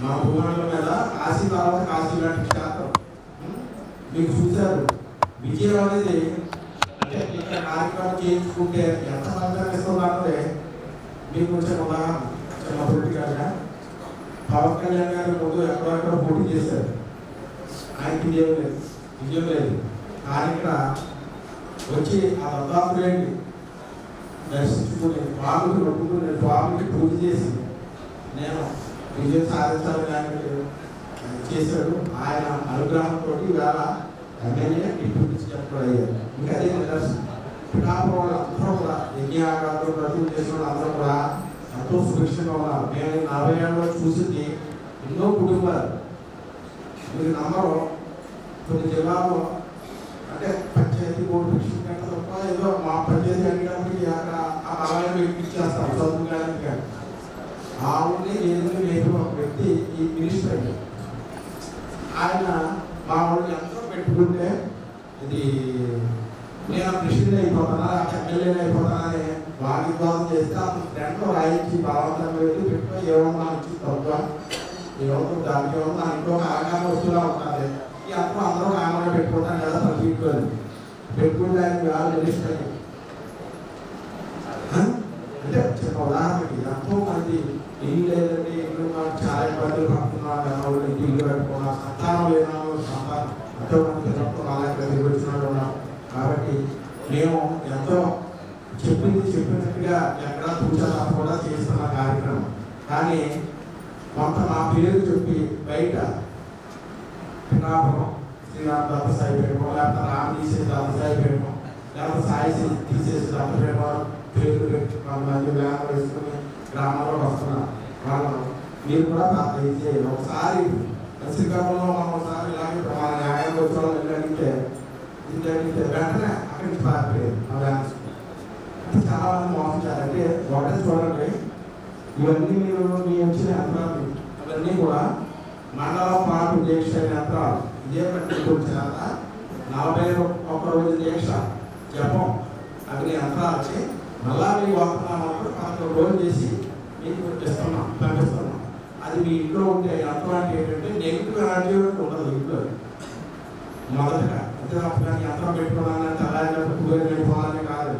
మా భూమండలం మీద కాశీ తర్వాత కాశీ లాంటి క్షేత్రం మీకు చూశారు. విజయం అనేది అంటే ఇక్కడ కార్యక్రమం చేయించుకుంటే ఎంత ఫలితాన్ని ఇస్తుందంటే మీకు కొంచెం ఉదాహరణ చిన్న పొలిటికల్గా పవన్ కళ్యాణ్ గారు ముందు ఎక్కడెక్కడ పోటీ చేశారు. ఆయనకి విజయం లేదు. కానీ ఇక్కడ వచ్చి ఆ దత్తాత్రేయుడిని దర్శించుకుని స్వామికి నొప్పుకుని స్వామికి పూజ చేసి నేను విజయం సాధించాలని చేశాడు. ఆయన అనుగ్రహంతో ఇవాళ ఎమ్మెల్యే డిప్యూటీ చెప్పడం అయ్యారు. ఇంకా అదే నిదర్శనం. పిఠాపురం అందరూ కూడా యజ్ఞాగాలు ప్రతిమలు చేసిన అందరూ కూడా ఎంతో సురక్షితంగా ఉన్నారు. నేను 40 ఏళ్ళలో చూసింది ఎన్నో కుటుంబాలు. మీరు నమ్మరు, కొన్ని జిల్లాలో అంటే పంచాయతీ బోర్డు ఫిక్షన్ కంటే తప్ప ఏదో మా పంచాయతీ అడిగినప్పటికీ అక్కడ ఆ బలాన్ని ఇచ్చేస్తారు చదువు కానీ. ఆ ఊరిని ఏదైనా నేను ఒక వ్యక్తి ఈ మినిస్టర్ అయ్యారు. ఆయన మా వాళ్ళు ఎంతో పెట్టుకుంటే ఇది నేను ప్రెసిడెంట్ అయిపోతానా ఎమ్మెల్యేని అయిపోతానని వాగ్వివాదం చేస్తే అతను ఫ్రెండ్లో రాయించి బలవంతంగా వెళ్ళి పెట్టుకో ఏమన్నా ఇచ్చి తక్కువ ఏమవుతుంది దానికి ఏమన్నా ఇంకో ఆగామ వస్తువులా ఉంటుంది. ఈ అందరూ కామగా పెట్టుకుంటాను కదా తగ్గిపోయింది పెట్టుకుంటే ఆయన వాళ్ళు మినిస్టర్ అంటే చిన్న ఉదాహరణకి ఎంతో మంది ఇల్లు లేదండి, ఇల్లు మాకు చాలా ఇబ్బందులు పడుతున్నాం, ఇల్లు పెట్టుకున్నాం, సంతానం లేనాము, సంతానం ఎంతో మంది పిల్లలతో అలాగే నిర్వహించినట్టు ఉన్నాం. కాబట్టి మేము ఎంతో చెప్పినట్టుగా ఎక్కడ పూజ కూడా చేస్తున్న కార్యక్రమం. కానీ కొంత మా పేరు చెప్పి బయట పిఠాపురం శ్రీరామ్ దత్తసాయి పెట్టడం, లేకపోతే రామ్ తీసేసి దత్తసాయి పెట్టడం, లేకపోతే సాయి తీసేసి దత్త పెట్టడం పేరు పెట్టి కొంతమంది వ్యాపారం వేసుకుని గ్రామాల్లో వస్తున్నారు. వాళ్ళు మీరు కూడా ఇది ఒకసారి శ్రీకాకుళంలో మనం ఒకసారి ఇలాగే మన న్యాయం వచ్చే అడిగితే వెంటనే అక్కడి నుంచి పారిపోయారు. ఆ డ్యాన్స్ చాలా మంది మోసించారు. అంటే ఒకటే చూడండి, ఇవన్నీ మీరు మీ వచ్చిన యంత్రాలు అవన్నీ కూడా మండలం పాటు దీక్ష యంత్రాలు. ఇదే పట్టించుకోవచ్చు చేత 41 రోజు దీక్ష జపం అవి యంత్రాలకి మళ్ళా మీకు వస్తున్నామంటూ 11 రోజులు చేసి మీకు పంపిస్తున్నాం. అది మీ ఇంట్లో ఉంటే యంత్రం అంటే ఏంటంటే నెగిటివ్ ఎనర్జీ ఉండదు ఇంట్లో మొదటగా. అంటే అప్పుడు యంత్రం పెట్టుకోవాలంటే అలాగే పూజలు పెట్టుకోవాలని కాదు,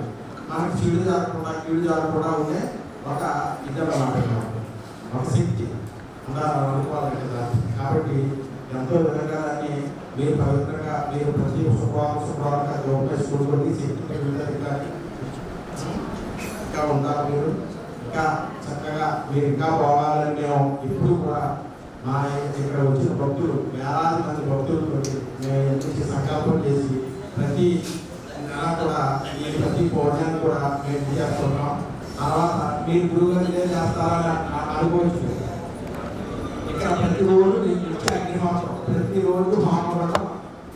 మనకు కీడు జరగకుండా ఉండే ఒక ఇద్దరమాట ఒక శక్తి ఉండాలని అనుకోవాలంటే దాన్ని. కాబట్టి ఎంతో విధంగా దాన్ని మీరు పవిత్రంగా మీరు ప్రతి శుభ్రంగా ఉపయోగించుకోండి. శక్తి ఇంకా ఉండాలి, మీరు ఇంకా చక్కగా మీరు ఇంకా పోవాలని మేము ఇప్పుడు కూడా మా ఇక్కడ వచ్చిన భక్తులు వేలాది మంది భక్తులతో మేము ఎంతో సంకల్పం చేసి ప్రతి అయినా కూడా ఈ ప్రతి భోజనాన్ని కూడా మేము చేస్తున్నాం. తర్వాత మీరు గురువు గారు ఏం చేస్తారని అనుకోవచ్చు. ఇక్కడ ప్రతిరోజు మీకు ఇచ్చే అగ్నిహోత్రం, ప్రతిరోజు హోమం కూడా,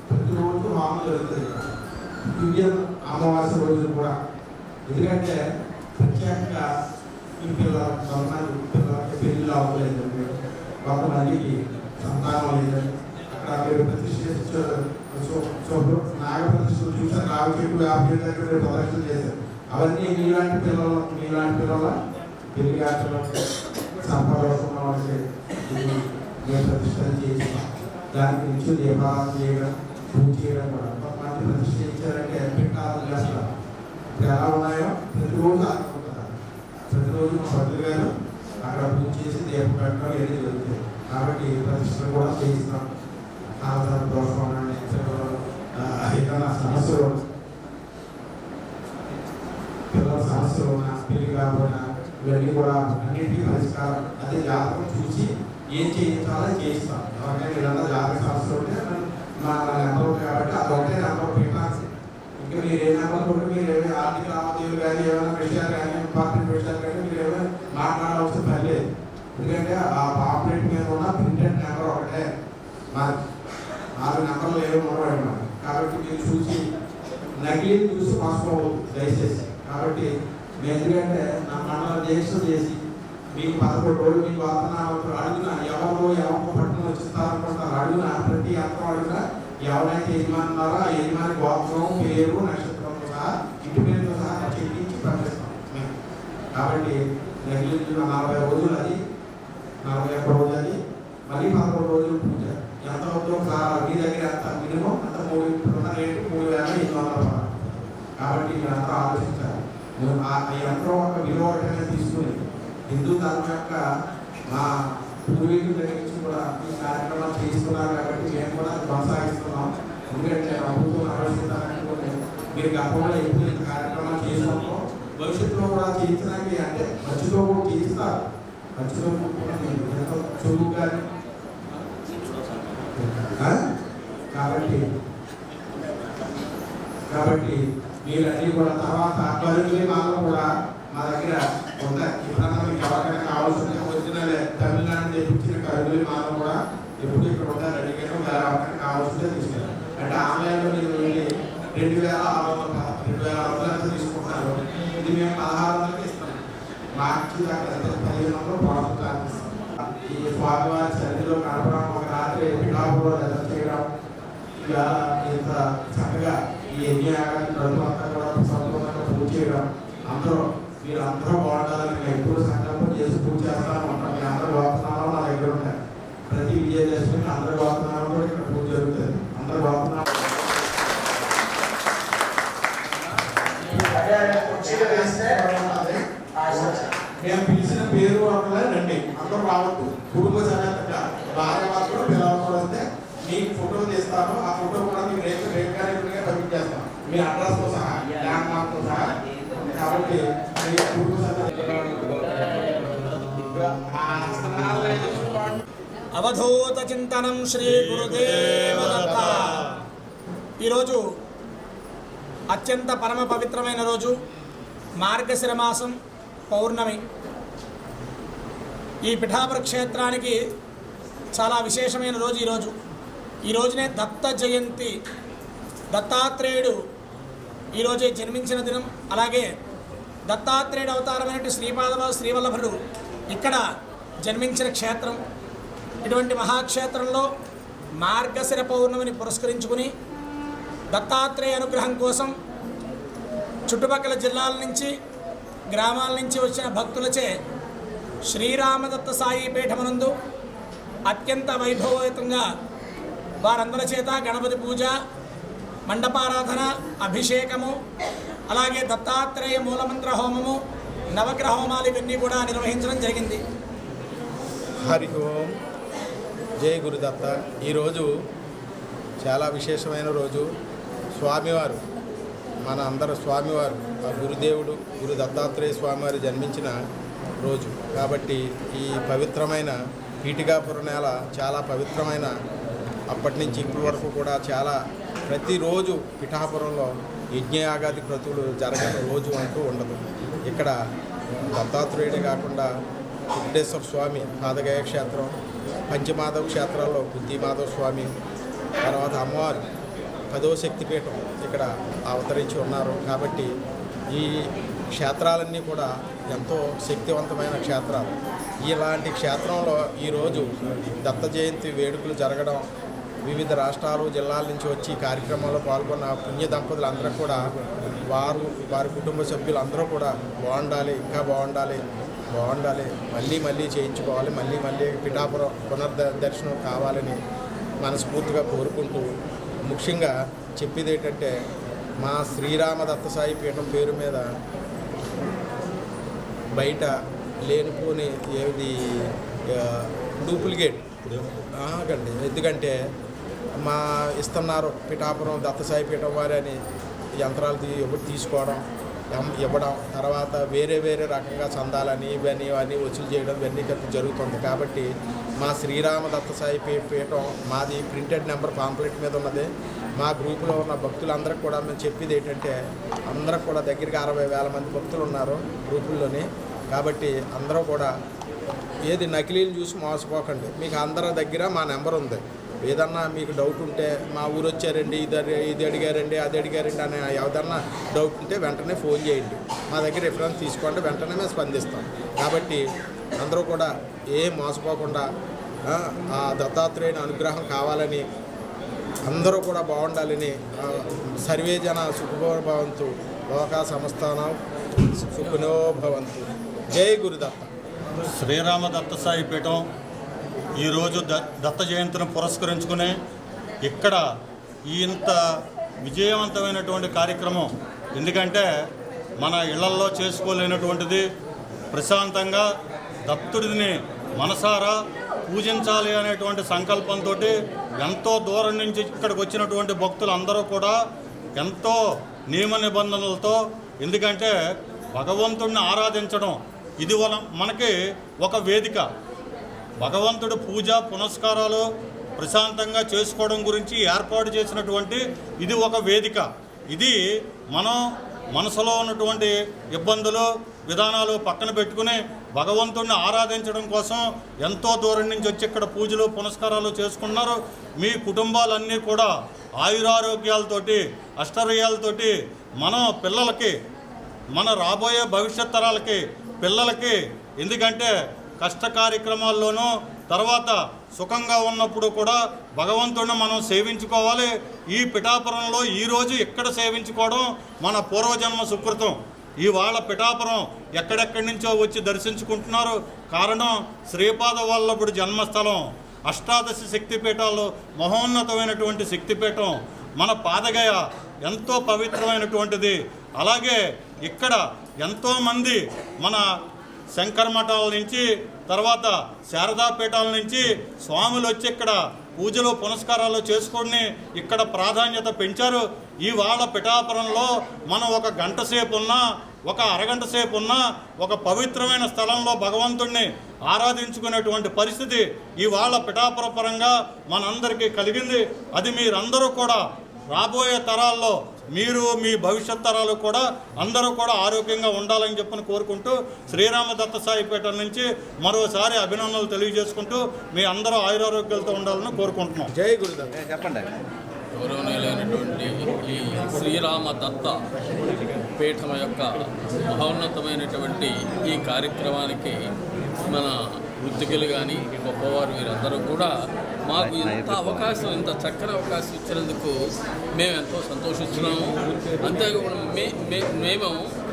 ప్రతిరోజు హోమం జరుగుతుంది. దివ్య అమావాస్య రోజు కూడా. ఎందుకంటే ప్రత్యేకంగా ఈ పిల్లలకి పెళ్ళిళ్ళు అవ్వలేదు, కొంతమందికి సంతానం లేదని అక్కడ మీరు ప్రతిష్ఠించారు. నాగప్రతిష్ఠలు చూసారు, నాగ చెట్లు యాభై దగ్గర ప్రదర్శన చేశారు. అవన్నీ మీలాంటి పిల్లల పెళ్లి ఆటలు సంపదవుతున్న వాళ్ళకి మేము ప్రతిష్టం చేసినాం. దానికి నుంచి దీపాలను చేయడం, పూజ చేయడం కూడా. కొంతమంది ప్రతిష్ఠించారంటే పెట్టాలని చేస్తారు. ఇప్పుడు ఎలా ఉన్నాయో ప్రతిరోజు ఆడుకుంటున్నారు. ప్రతిరోజు మా భద్రు గారు అక్కడ పూజ చేసి దీపం పెట్టడం ఏది జరుగుతుంది. కాబట్టి ప్రతిష్టలు కూడా చేయిస్తాం. ఆధార దోషం ఏదైనా సమస్యలు, పిల్లల సమస్యలు ఉన్నా, పెళ్లి కాకపోయినా ఇవన్నీ కూడా అన్నింటికీ పరిష్కారం. అదే జాతకం చూసి ఏం చేయించాలో చేయిస్తాం. ఎవరికైనా ఏదైనా జాతక సమస్యలు ఉంటే మా నెంబర్ ఉంది కాబట్టి అది ఒకటే నెంబర్ పెట్టాల్సి. ఇంకా మీరు ఏ నెంబర్ ఉంటే మీరు ఏమైనా ఆర్థిక లావాదేవీలు కానీ ఏమైనా విషయాలు కానీ ఇంపార్టెంట్ విషయాలు కానీ మీరు ఏమైనా మాట్లాడవలసిన పని లేదు. ఎందుకంటే ఆ పాంప్లెట్ మీద ఉన్న ప్రింటెడ్ నెంబర్ ఒకటే. మాది 4 నెంబర్లు ఏమి ఉండవు. కాబట్టి మీరు చూసి నకిలీని చూసి మోసపోవద్దు దయచేసి. కాబట్టి మేము ఎందుకంటే నా మండల దీక్ష చేసి మీకు 11 రోజులు మీకు వాతావరణం అడుగున ఎవరో పట్టణం వచ్చిస్తారనుకుంటారు. అడుగున ప్రతి యంత్రం అడుగున ఎవరైతే యజమాని ఉన్నారో ఆ యజమాని గోత్రం, పేరు, నక్షత్రంతో సహా ఇంటి పేరుతో సహా చెల్లించి పంపిస్తాం మేము. కాబట్టి నకిలీ 40 రోజులు అది, 41 రోజు అది, మళ్ళీ 11 రోజులు పూజ. ఎంత అవుతుందో ఒకసారి మీ దగ్గర ఎంత మినిమం అంత 3 రేటు 3,800. కాబట్టి మీరంతా ఆలోచించాలి. ఆ యంత్రం యొక్క విలువ తీసుకుని హిందూ ధర్మం యొక్క మా పూర్వీకుల దగ్గర నుంచి కూడా ఈ కార్యక్రమాలు చేస్తున్నారు. కాబట్టి మేము కూడా కొనసాగిస్తున్నాం. ఎందుకంటే ప్రభుత్వం ఆలోచించాలనుకుంటే మీరు గతంలో ఎప్పుడు ఈ కార్యక్రమాలు చేసినప్పుడు భవిష్యత్తులో కూడా చేయించడానికి అంటే ఖర్చుతో కూడా చేయిస్తారు. ఖర్చుతో కూడా ఎంతో చురుకు కానీ. కాబట్టి మీరన్నీ కూడా తర్వాత కరువులు మాలో కూడా మా దగ్గర ఉంటాయి. ఎప్పుడన్నా మీకు ఎవరికైనా కావాల్సిన ఒరిజినల్ తమిళనాడు తెప్పించిన కరువులు మాలో కూడా ఎప్పుడు ఇక్కడ ఉంటారు. రెడీగా ఎవరికైనా కావాల్సిందే తీసుకెళ్ళారు. అంటే ఆన్లైన్లో మీరు వెళ్ళి 2,600 తీసుకుంటున్నారు. ఇది మేము 1,600కి ఇస్తాం. మార్చి దాకా 1500 ప్రాసెస్ ఇస్తాం. ఈ స్వామివారి సన్నిధిలో గడపడం, ఒక రాత్రి పిఠాపురంలో దర్శనం చేయడం, ఇలా ఇంత చక్కగా ఈ యజ్ఞయాగాన్ని ప్రజలంతా కూడా సంపూర్ణంగా పూజ చేయడం, మీరు అందరూ బాగుండాలని నేను ఎప్పుడు సంకల్పం చేసి పూజ చేస్తాను ఉంటాను. మీ అందరూ వాతనాలు నా దగ్గర ఉంటాయి. ప్రతి విజయదశమికి అందరూ వాతనాలు కూడా ఇక్కడ పూజ జరుగుతుంది. అందరూ వాతనాలు మేము పిలిచిన పేరు ఒకలా రండి, అందరూ రావద్దు. కుటుంబ సమేతంగా భార్య వాళ్ళు కూడా పిల్లలు కూడా వస్తే మీకు ఫోటో తీస్తాను. ఆ ఫోటో కూడా మీకు రేపు పంపించేస్తాం, మీ అడ్రస్తో సహా, ల్యాండ్ మార్క్తో సహా. కాబట్టి అవధూత చింతనం శ్రీ గురుదేవ దత్త. ఈరోజు అత్యంత పరమ పవిత్రమైన రోజు, మార్గశిర మాసం పౌర్ణమి. ఈ పిఠాపుర క్షేత్రానికి చాలా విశేషమైన రోజు ఈరోజు. ఈ రోజునే దత్త జయంతి. దత్తాత్రేయుడు ఈరోజే జన్మించిన దినం. అలాగే దత్తాత్రేయుడు అవతారమైనటువంటి శ్రీపాదవ శ్రీవల్లభుడు ఇక్కడ జన్మించిన క్షేత్రం. ఇటువంటి మహాక్షేత్రంలో మార్గశిర పౌర్ణమిని పురస్కరించుకుని దత్తాత్రేయ అనుగ్రహం కోసం చుట్టుపక్కల జిల్లాల నుంచి, గ్రామాల నుంచి వచ్చిన భక్తులచే శ్రీరామదత్త సాయి పీఠమునందు అత్యంత వైభవయుతంగా వారందరి చేత గణపతి పూజ, మండపారాధన, అభిషేకము, అలాగే దత్తాత్రేయ మూలమంత్ర హోమము, నవగ్రహ హోమాలు ఇవన్నీ కూడా నిర్వహించడం జరిగింది. హరి ఓం, జై గురుదత్త. ఈరోజు చాలా విశేషమైన రోజు. స్వామివారు, మన అందరు స్వామివారు, ఆ గురుదేవుడు గురు దత్తాత్రేయ స్వామివారు జన్మించిన రోజు కాబట్టి ఈ పవిత్రమైన పీఠికాపురం నేల చాలా పవిత్రమైన, అప్పటి నుంచి ఇప్పటి వరకు కూడా చాలా ప్రతిరోజు పిఠాపురంలో యజ్ఞయాగాది క్రతువులు జరగని రోజు అంటూ ఉండదు. ఇక్కడ దత్తాత్రేయుడే కాకుండా వెంకటేశ్వర స్వామి పాదగయ క్షేత్రం, పంచమాధవ క్షేత్రాల్లో బుద్ధిమాధవ స్వామి, తర్వాత అమ్మవారు 10వ శక్తిపీఠం ఇక్కడ అవతరించి ఉన్నారు. కాబట్టి ఈ క్షేత్రాలన్నీ కూడా ఎంతో శక్తివంతమైన క్షేత్రాలు. ఇలాంటి క్షేత్రంలో ఈరోజు దత్త జయంతి వేడుకలు జరగడం, వివిధ రాష్ట్రాలు జిల్లాల నుంచి వచ్చి ఈ కార్యక్రమంలో పాల్గొన్న పుణ్య దంపతులందరూ కూడా వారి కుటుంబ సభ్యులు అందరూ కూడా బాగుండాలి, ఇంకా బాగుండాలి, మళ్ళీ మళ్ళీ చేయించుకోవాలి, మళ్ళీ పిఠాపురం పునర్దర్శనం కావాలని మనస్ఫూర్తిగా కోరుకుంటూ, ముఖ్యంగా చెప్పేది ఏంటంటే మా శ్రీరామ దత్తసాయి పీఠం పేరు మీద బయట లేనిపోని ఏది డూప్లికేట్ ఆగండి. ఎందుకంటే మా ఇస్తున్నారు పిఠాపురం దత్తసాయి పీఠం వారి అని యంత్రాలు తీసుకోవడం, ఇవ్వడం, తర్వాత వేరే రకంగా చందాలని ఇవన్నీ వసూలు చేయడం ఇవన్నీ జరుగుతుంది. కాబట్టి మా శ్రీరామ దత్తసాయి పీఠం మాది ప్రింటెడ్ నెంబర్ పాంప్లెట్ మీద ఉన్నది. మా గ్రూపులో ఉన్న భక్తులందరికీ కూడా మేము చెప్పేది ఏంటంటే అందరూ కూడా దగ్గరికి 60,000 మంది భక్తులు ఉన్నారు గ్రూపుల్లోని. కాబట్టి అందరూ కూడా ఏది నకిలీలు చూసి మోసపోకండి. మీకు అందరి దగ్గర మా నెంబర్ ఉంది. ఏదన్నా మీకు డౌట్ ఉంటే మా ఊరు వచ్చారండి, ఇది అడిగారండి, అది అడిగారండి అని ఏదన్నా డౌట్ ఉంటే వెంటనే ఫోన్ చేయండి. మా దగ్గర రిఫరెన్స్ తీసుకోండి, వెంటనే మేము స్పందిస్తాం. కాబట్టి అందరూ కూడా ఏం మోసపోకుండా ఆ దత్తాత్రేయుని అనుగ్రహం కావాలని, అందరూ కూడా బాగుండాలని, సర్వే జన సుఖినో భవంతు, లోకా సమస్తానం సుఖినో భవంతు. జై గురుదత్త. శ్రీరామ దత్తసాయి పీఠం ఈరోజు దత్త జయంతిని పురస్కరించుకుని ఇక్కడ ఇంత విజయవంతమైనటువంటి కార్యక్రమం. ఎందుకంటే మన ఇళ్లల్లో చేసుకోలేనటువంటిది ప్రశాంతంగా దత్తుడిని మనసారా పూజించాలి అనేటువంటి సంకల్పంతో ఎంతో దూరం నుంచి ఇక్కడికి వచ్చినటువంటి భక్తులందరూ కూడా ఎంతో నియమ నిబంధనలతో, ఎందుకంటే భగవంతుడిని ఆరాధించడం ఇది మనకి ఒక వేదిక. భగవంతుడు పూజ పునస్కారాలు ప్రశాంతంగా చేసుకోవడం గురించి ఏర్పాటు చేసినటువంటి ఇది ఒక వేదిక. ఇది మనం మనసులో ఉన్నటువంటి ఇబ్బందులు విధానాలు పక్కన పెట్టుకుని భగవంతుడిని ఆరాధించడం కోసం ఎంతో దూరం నుంచి వచ్చి ఇక్కడ పూజలు పునస్కారాలు చేసుకున్నారు. మీ కుటుంబాలన్నీ కూడా ఆయురారోగ్యాలతోటి అష్టరయాలతోటి మనం పిల్లలకి, మన రాబోయే భవిష్యత్ తరాలకి పిల్లలకి, ఎందుకంటే కష్ట కార్యక్రమాల్లోనూ తర్వాత సుఖంగా ఉన్నప్పుడు కూడా భగవంతుడిని మనం సేవించుకోవాలి. ఈ పిఠాపురంలో ఈరోజు ఇక్కడ సేవించుకోవడం మన పూర్వజన్మ సుకృతం. ఇవాళ పిఠాపురం ఎక్కడెక్కడి నుంచో వచ్చి దర్శించుకుంటున్నారు. కారణం శ్రీపాద వల్లభుడి జన్మస్థలం, అష్టాదశ శక్తిపీఠాల్లో మహోన్నతమైనటువంటి శక్తిపీఠం మన పాదగయ, ఎంతో పవిత్రమైనటువంటిది. అలాగే ఇక్కడ ఎంతోమంది మన శంకర మఠాల నుంచి, తర్వాత శారదాపీఠాల నుంచి స్వాములు వచ్చి ఇక్కడ పూజలు పునస్కారాలు చేసుకొని ఇక్కడ ప్రాధాన్యత పెంచారు. ఇవాళ పిఠాపురంలో మనం ఒక గంట సేపు ఉన్నా, ఒక అరగంట సేపు ఉన్నా ఒక పవిత్రమైన స్థలంలో భగవంతుణ్ణి ఆరాధించుకునేటువంటి పరిస్థితి ఇవాళ పిఠాపుర పరంగా మనందరికీ కలిగింది. అది మీరందరూ కూడా రాబోయే తరాల్లో, మీరు మీ భవిష్యత్ తరాలు కూడా అందరూ కూడా ఆరోగ్యంగా ఉండాలని చెప్పని కోరుకుంటూ శ్రీరామ దత్తసాయి పీఠం నుంచి మరోసారి అభినందనలు తెలియజేసుకుంటూ మీ అందరూ ఆయురారోగ్యాలతో ఉండాలని కోరుకుంటున్నాం. జై గురుదత్త. చెప్పండి. గౌరవనీయులైనటువంటి ఈ శ్రీరామ దత్త పీఠం యొక్క మహోన్నతమైనటువంటి ఈ కార్యక్రమానికి మన వృత్తికులు కానీ గొప్పవారు వీరందరూ కూడా మాకు ఇంత అవకాశం, ఇంత చక్కని అవకాశం ఇచ్చినందుకు మేము ఎంతో సంతోషిస్తున్నాము. అంతేకాకుండా మేము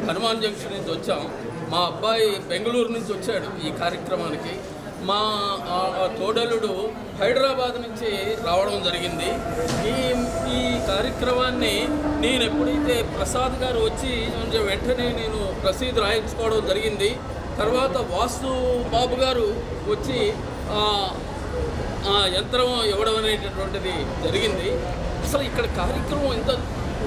హనుమాన్ జంక్షన్ నుంచి వచ్చాం. మా అబ్బాయి బెంగళూరు నుంచి వచ్చాడు ఈ కార్యక్రమానికి. మా తోడలుడు హైదరాబాద్ నుంచి రావడం జరిగింది. ఈ కార్యక్రమాన్ని నేను ఎప్పుడైతే ప్రసాద్ గారు వచ్చి వెంటనే నేను రసీదు రాయించుకోవడం జరిగింది. తర్వాత వాస్తు బాబు గారు వచ్చి యంత్రం ఇవ్వడం అనేటటువంటిది జరిగింది. అసలు ఇక్కడ కార్యక్రమం ఇంత,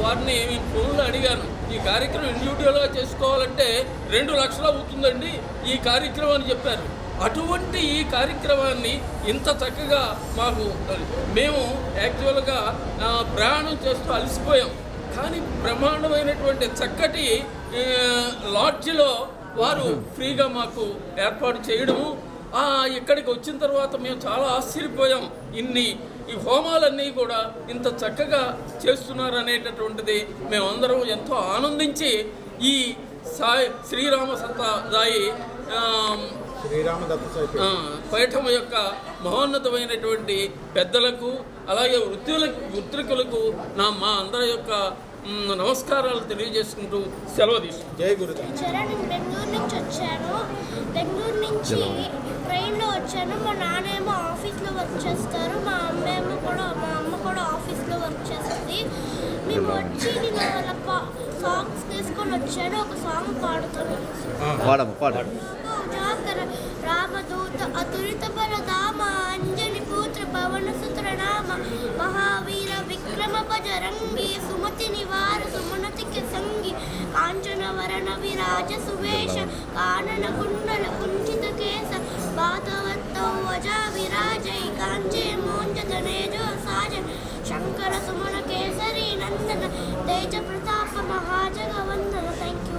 వారిని మేము ఫోన్లో అడిగాను, ఈ కార్యక్రమం ఇండివిజువల్గా చేసుకోవాలంటే 2 లక్షలు అవుతుందండి ఈ కార్యక్రమం అని చెప్పారు. అటువంటి ఈ కార్యక్రమాన్ని ఇంత చక్కగా మేము యాక్చువల్గా ప్రయాణం చేస్తూ అలసిపోయాం. కానీ బ్రహ్మాండమైనటువంటి చక్కటి లాడ్జిలో వారు ఫ్రీగా మాకు ఏర్పాటు చేయడము, ఇక్కడికి వచ్చిన తర్వాత మేము చాలా ఆశ్చర్యపోయాం. ఈ హోమాలన్నీ కూడా ఇంత చక్కగా చేస్తున్నారు అనేటటువంటిది మేమందరం ఎంతో ఆనందించి ఈ శ్రీరామ సత్తాదాయి పీఠం యొక్క మహోన్నతమైనటువంటి పెద్దలకు అలాగే వృత్తికులకు మా అందరి యొక్క నమస్కారాలు తెలియజేసుకుంటూ సెలవు తీసుకుంటాం. జై గురుదేవ్. నేను బెంగళూరు నుంచి వచ్చాను. బెంగళూరు నుంచి ట్రైన్లో వచ్చాను. మా నాన్నేమో ఆఫీస్లో వర్క్ చేస్తారు, మా అమ్మ కూడా ఆఫీస్లో వర్క్ చేస్తుంది. మేము వచ్చి నేను వాళ్ళ సాంగ్స్ తీసుకొని వచ్చాను. ఒక సాంగ్ పాడుతున్నాను. రామదూత అతురిత బలధామ అంజని పుత్ర పవన సుత్ర నామ మహావీర విక్రమ బజరంగి సుమతి నివార సుమనతికి సంగి కాంచన వరణ విరాజ సువేష కానన కుండల కుంచిత కేశ బాధవత్తౌ వజా విరాజై కాంచే మోంజతనేజో సాజన్ శంకర సుమన కేసరి నందన తేజ ప్రతాప మహాజగవందన. Thank you.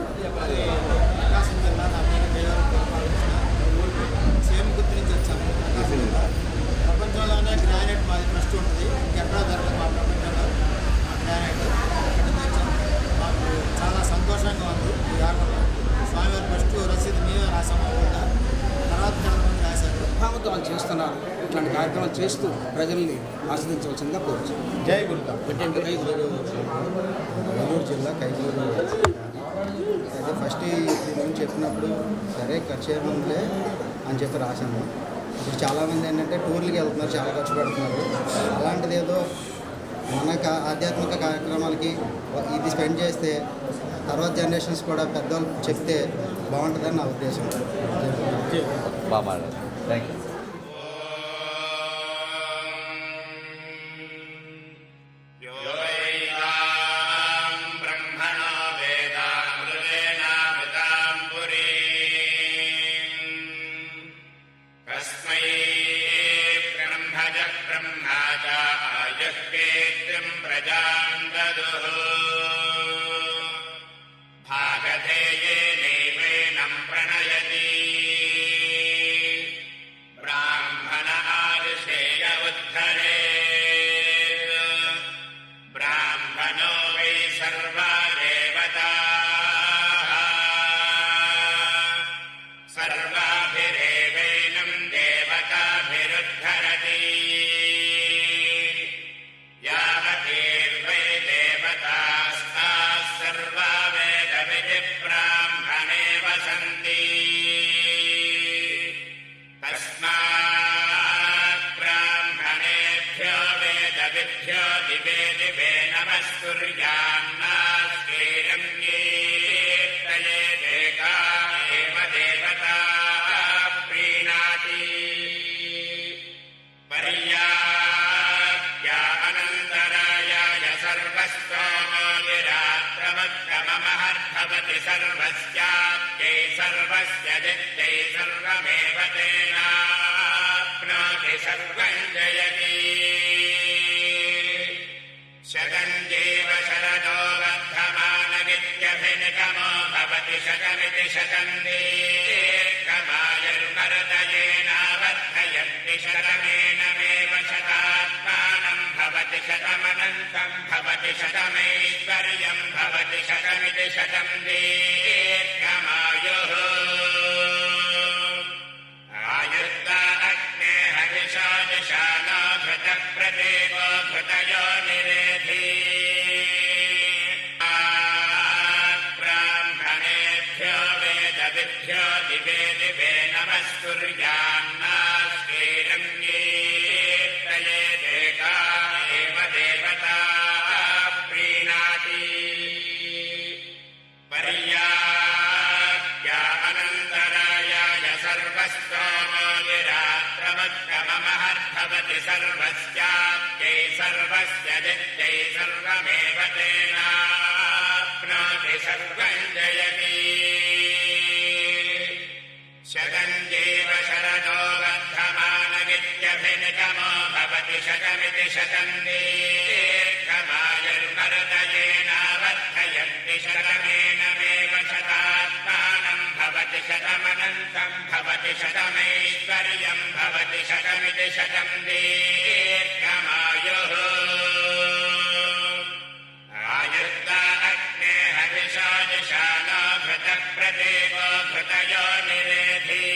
సేమ్ గుర్తు నుంచి వచ్చాము. ప్రపంచంలోనే గ్రానైట్ మాది ఫస్ట్ ఉంటుంది, ఇంకెక్కడా దొరకదు మా ప్రపంచంలో ఆ గ్రానైట్. అక్కడి నుంచి వచ్చాము. మాకు చాలా సంతోషంగా ఉంది. ఈ కాకుండా స్వామివారి ఫస్ట్ రసీదు మేమే రాసాము, తర్వాత చంద్రబాబు రాశారు. భావంతో వాళ్ళు చేస్తున్నారు. ఇట్లాంటి కార్యక్రమాలు చేస్తూ ప్రజల్ని ఆస్వాదించవలసిందిగా కోరుచు. జై గురుదేవ్. నెల్లూరు జిల్లా కైజూరు. అయితే ఫస్ట్ దీని గురించి చెప్పినప్పుడు సరే ఖర్చు ఏముందిలే అని చెప్పి రాశాను. ఇప్పుడు చాలామంది ఏంటంటే టూర్లకి వెళ్తున్నారు, చాలా ఖర్చు పెడుతున్నారు. అలాంటిది ఏదో మన ఆధ్యాత్మిక కార్యక్రమాలకి ఇది స్పెండ్ చేస్తే తర్వాత జనరేషన్స్ కూడా పెద్దవాళ్ళు చెప్తే బాగుంటుందని నా ఉద్దేశం. Thank you. सर्वस्याप्त्यै सर्वस्य जित्यै सर्वमेव तेनाप्नोति सर्वं जयति शतं जीव शरदो वर्धमानमित्यभिनिगमो भवति शतमिति शतं दीर्घमायुर्मर्दयेनावर्धयन्ति शतमेनमेव शतात्मानं भवति शतमनन्तं भवति शतमैश्वर्यं भवति शतमिति शतं दीर्घमायुः आयुर्दा अग्ने हविषो निशानो घृतप्रतीको घृतयो निरेधि ब्राह्मणेभ्यो वेदविभ्यो दिवे दिवे नमस्कुर्यान्नास्तीरङ्गीर्तये देका एव देवता प्रीणाति पर्याप्त्या अनन्तरायाय सर्वस्तोमो विरात्रमत्तममहर्भवति सर्वस्याप्त्यै सर्वस्य जित्यै सर्वमेव तेनाप्नोति सर्वं जयति शतं जीव शरदो वर्धमानमित्यभिनिगमो भवति शतमिति शतं दीर्घमायुर्मर्दयेना भवति शतमैश्वर्यं भवति शतमिति शतं दीर्घमायुः आयुर्दा अग्ने हविषा दिशानो घृतप्रदेवो घृतयो निरेधि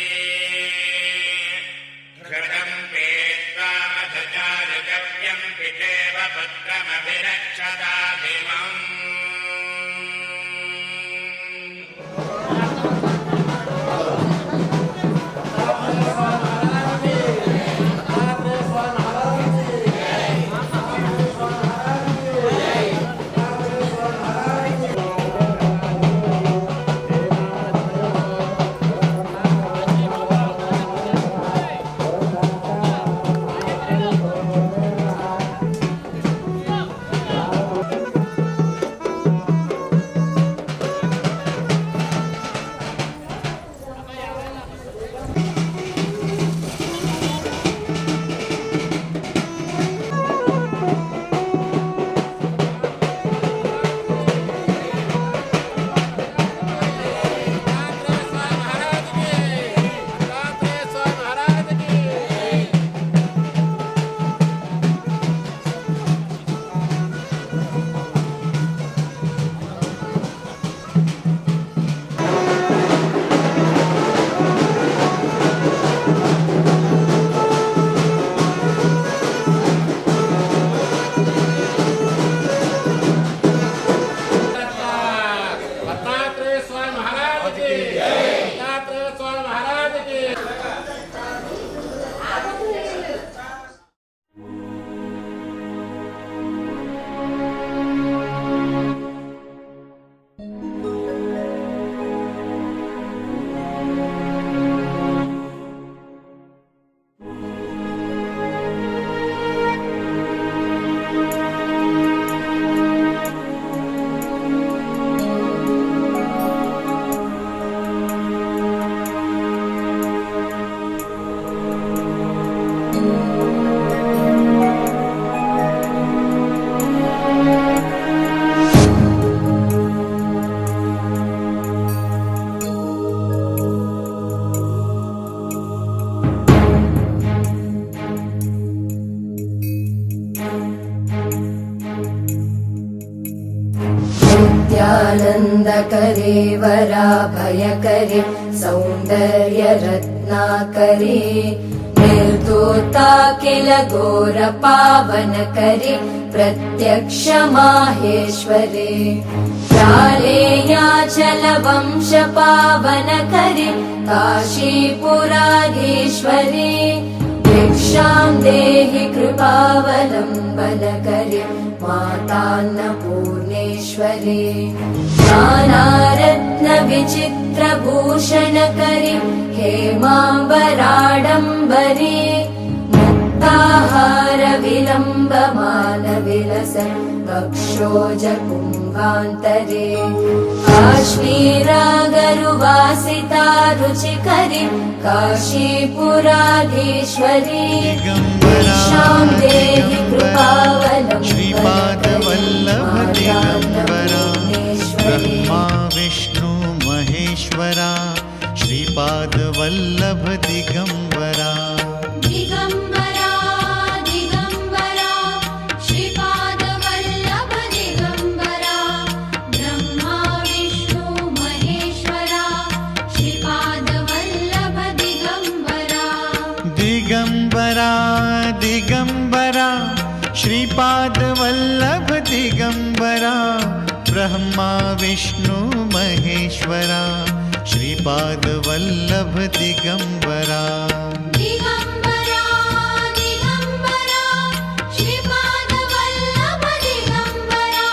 घृतं पीत्वा मधुचारुगव्यं पितेव पुत्रमभिरक्षताभिमम् नित्यानन्दकरे वराभयकरे सौन्दर्यरत्नाकरे निर्धूता किल घोरपावनकरे प्रत्यक्ष माहेश्वरे प्रालेयाचलवंशपावनकरे काशीपुराधीश्वरे भिक्षां देहि कृपावलम्बनकरे मातान्नपूर्णेश्वरे नानारत्नविचित्रभूषणकरे हेमाम्बराडम्बरे मुक्ताहारविलम्बमानविलसन् वक्षोजकुम्भान्तरे काश्मीरागरुवासिता रुचिकरे काशीपुराधीश्वरे भिक्षां देहि श्रीपादवल्लभ दिगम्बरा ब्रह्मा विष्णु महेश्वरा श्रीपादवल्लभ दिगम्बरा दिगम्बरा दिगम्बरा श्रीपादवल्लभ दिगम्बरा ब्रह्मा विष्णु महेश्वरा श्रीपादवल्लभ दिगम्बरा दिगम्बरा दिगम्बरा श्रीपादवल्लभ दिगम्बरा ब्रह्मा विष्णु महेश्वरा श्रीपादवल्लभ दिगम्बरा दिगम्बरा दिगम्बरा श्रीपादवल्लभ दिगम्बरा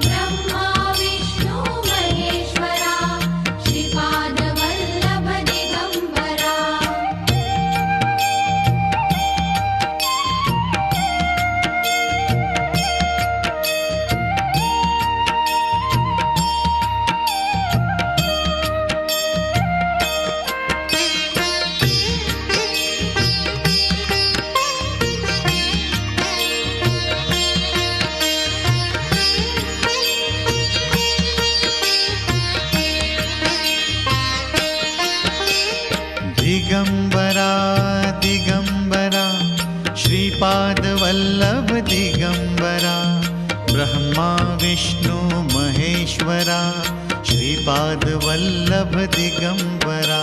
ब्रह्मा विष्णु महेश्वरा श्रीपादवल्लभ दिगम्बरा श्रीपादवल्लभ दिगंबरा ब्रह्मा विष्णु महेश्वरा श्रीपादवल्लभ दिगंबरा।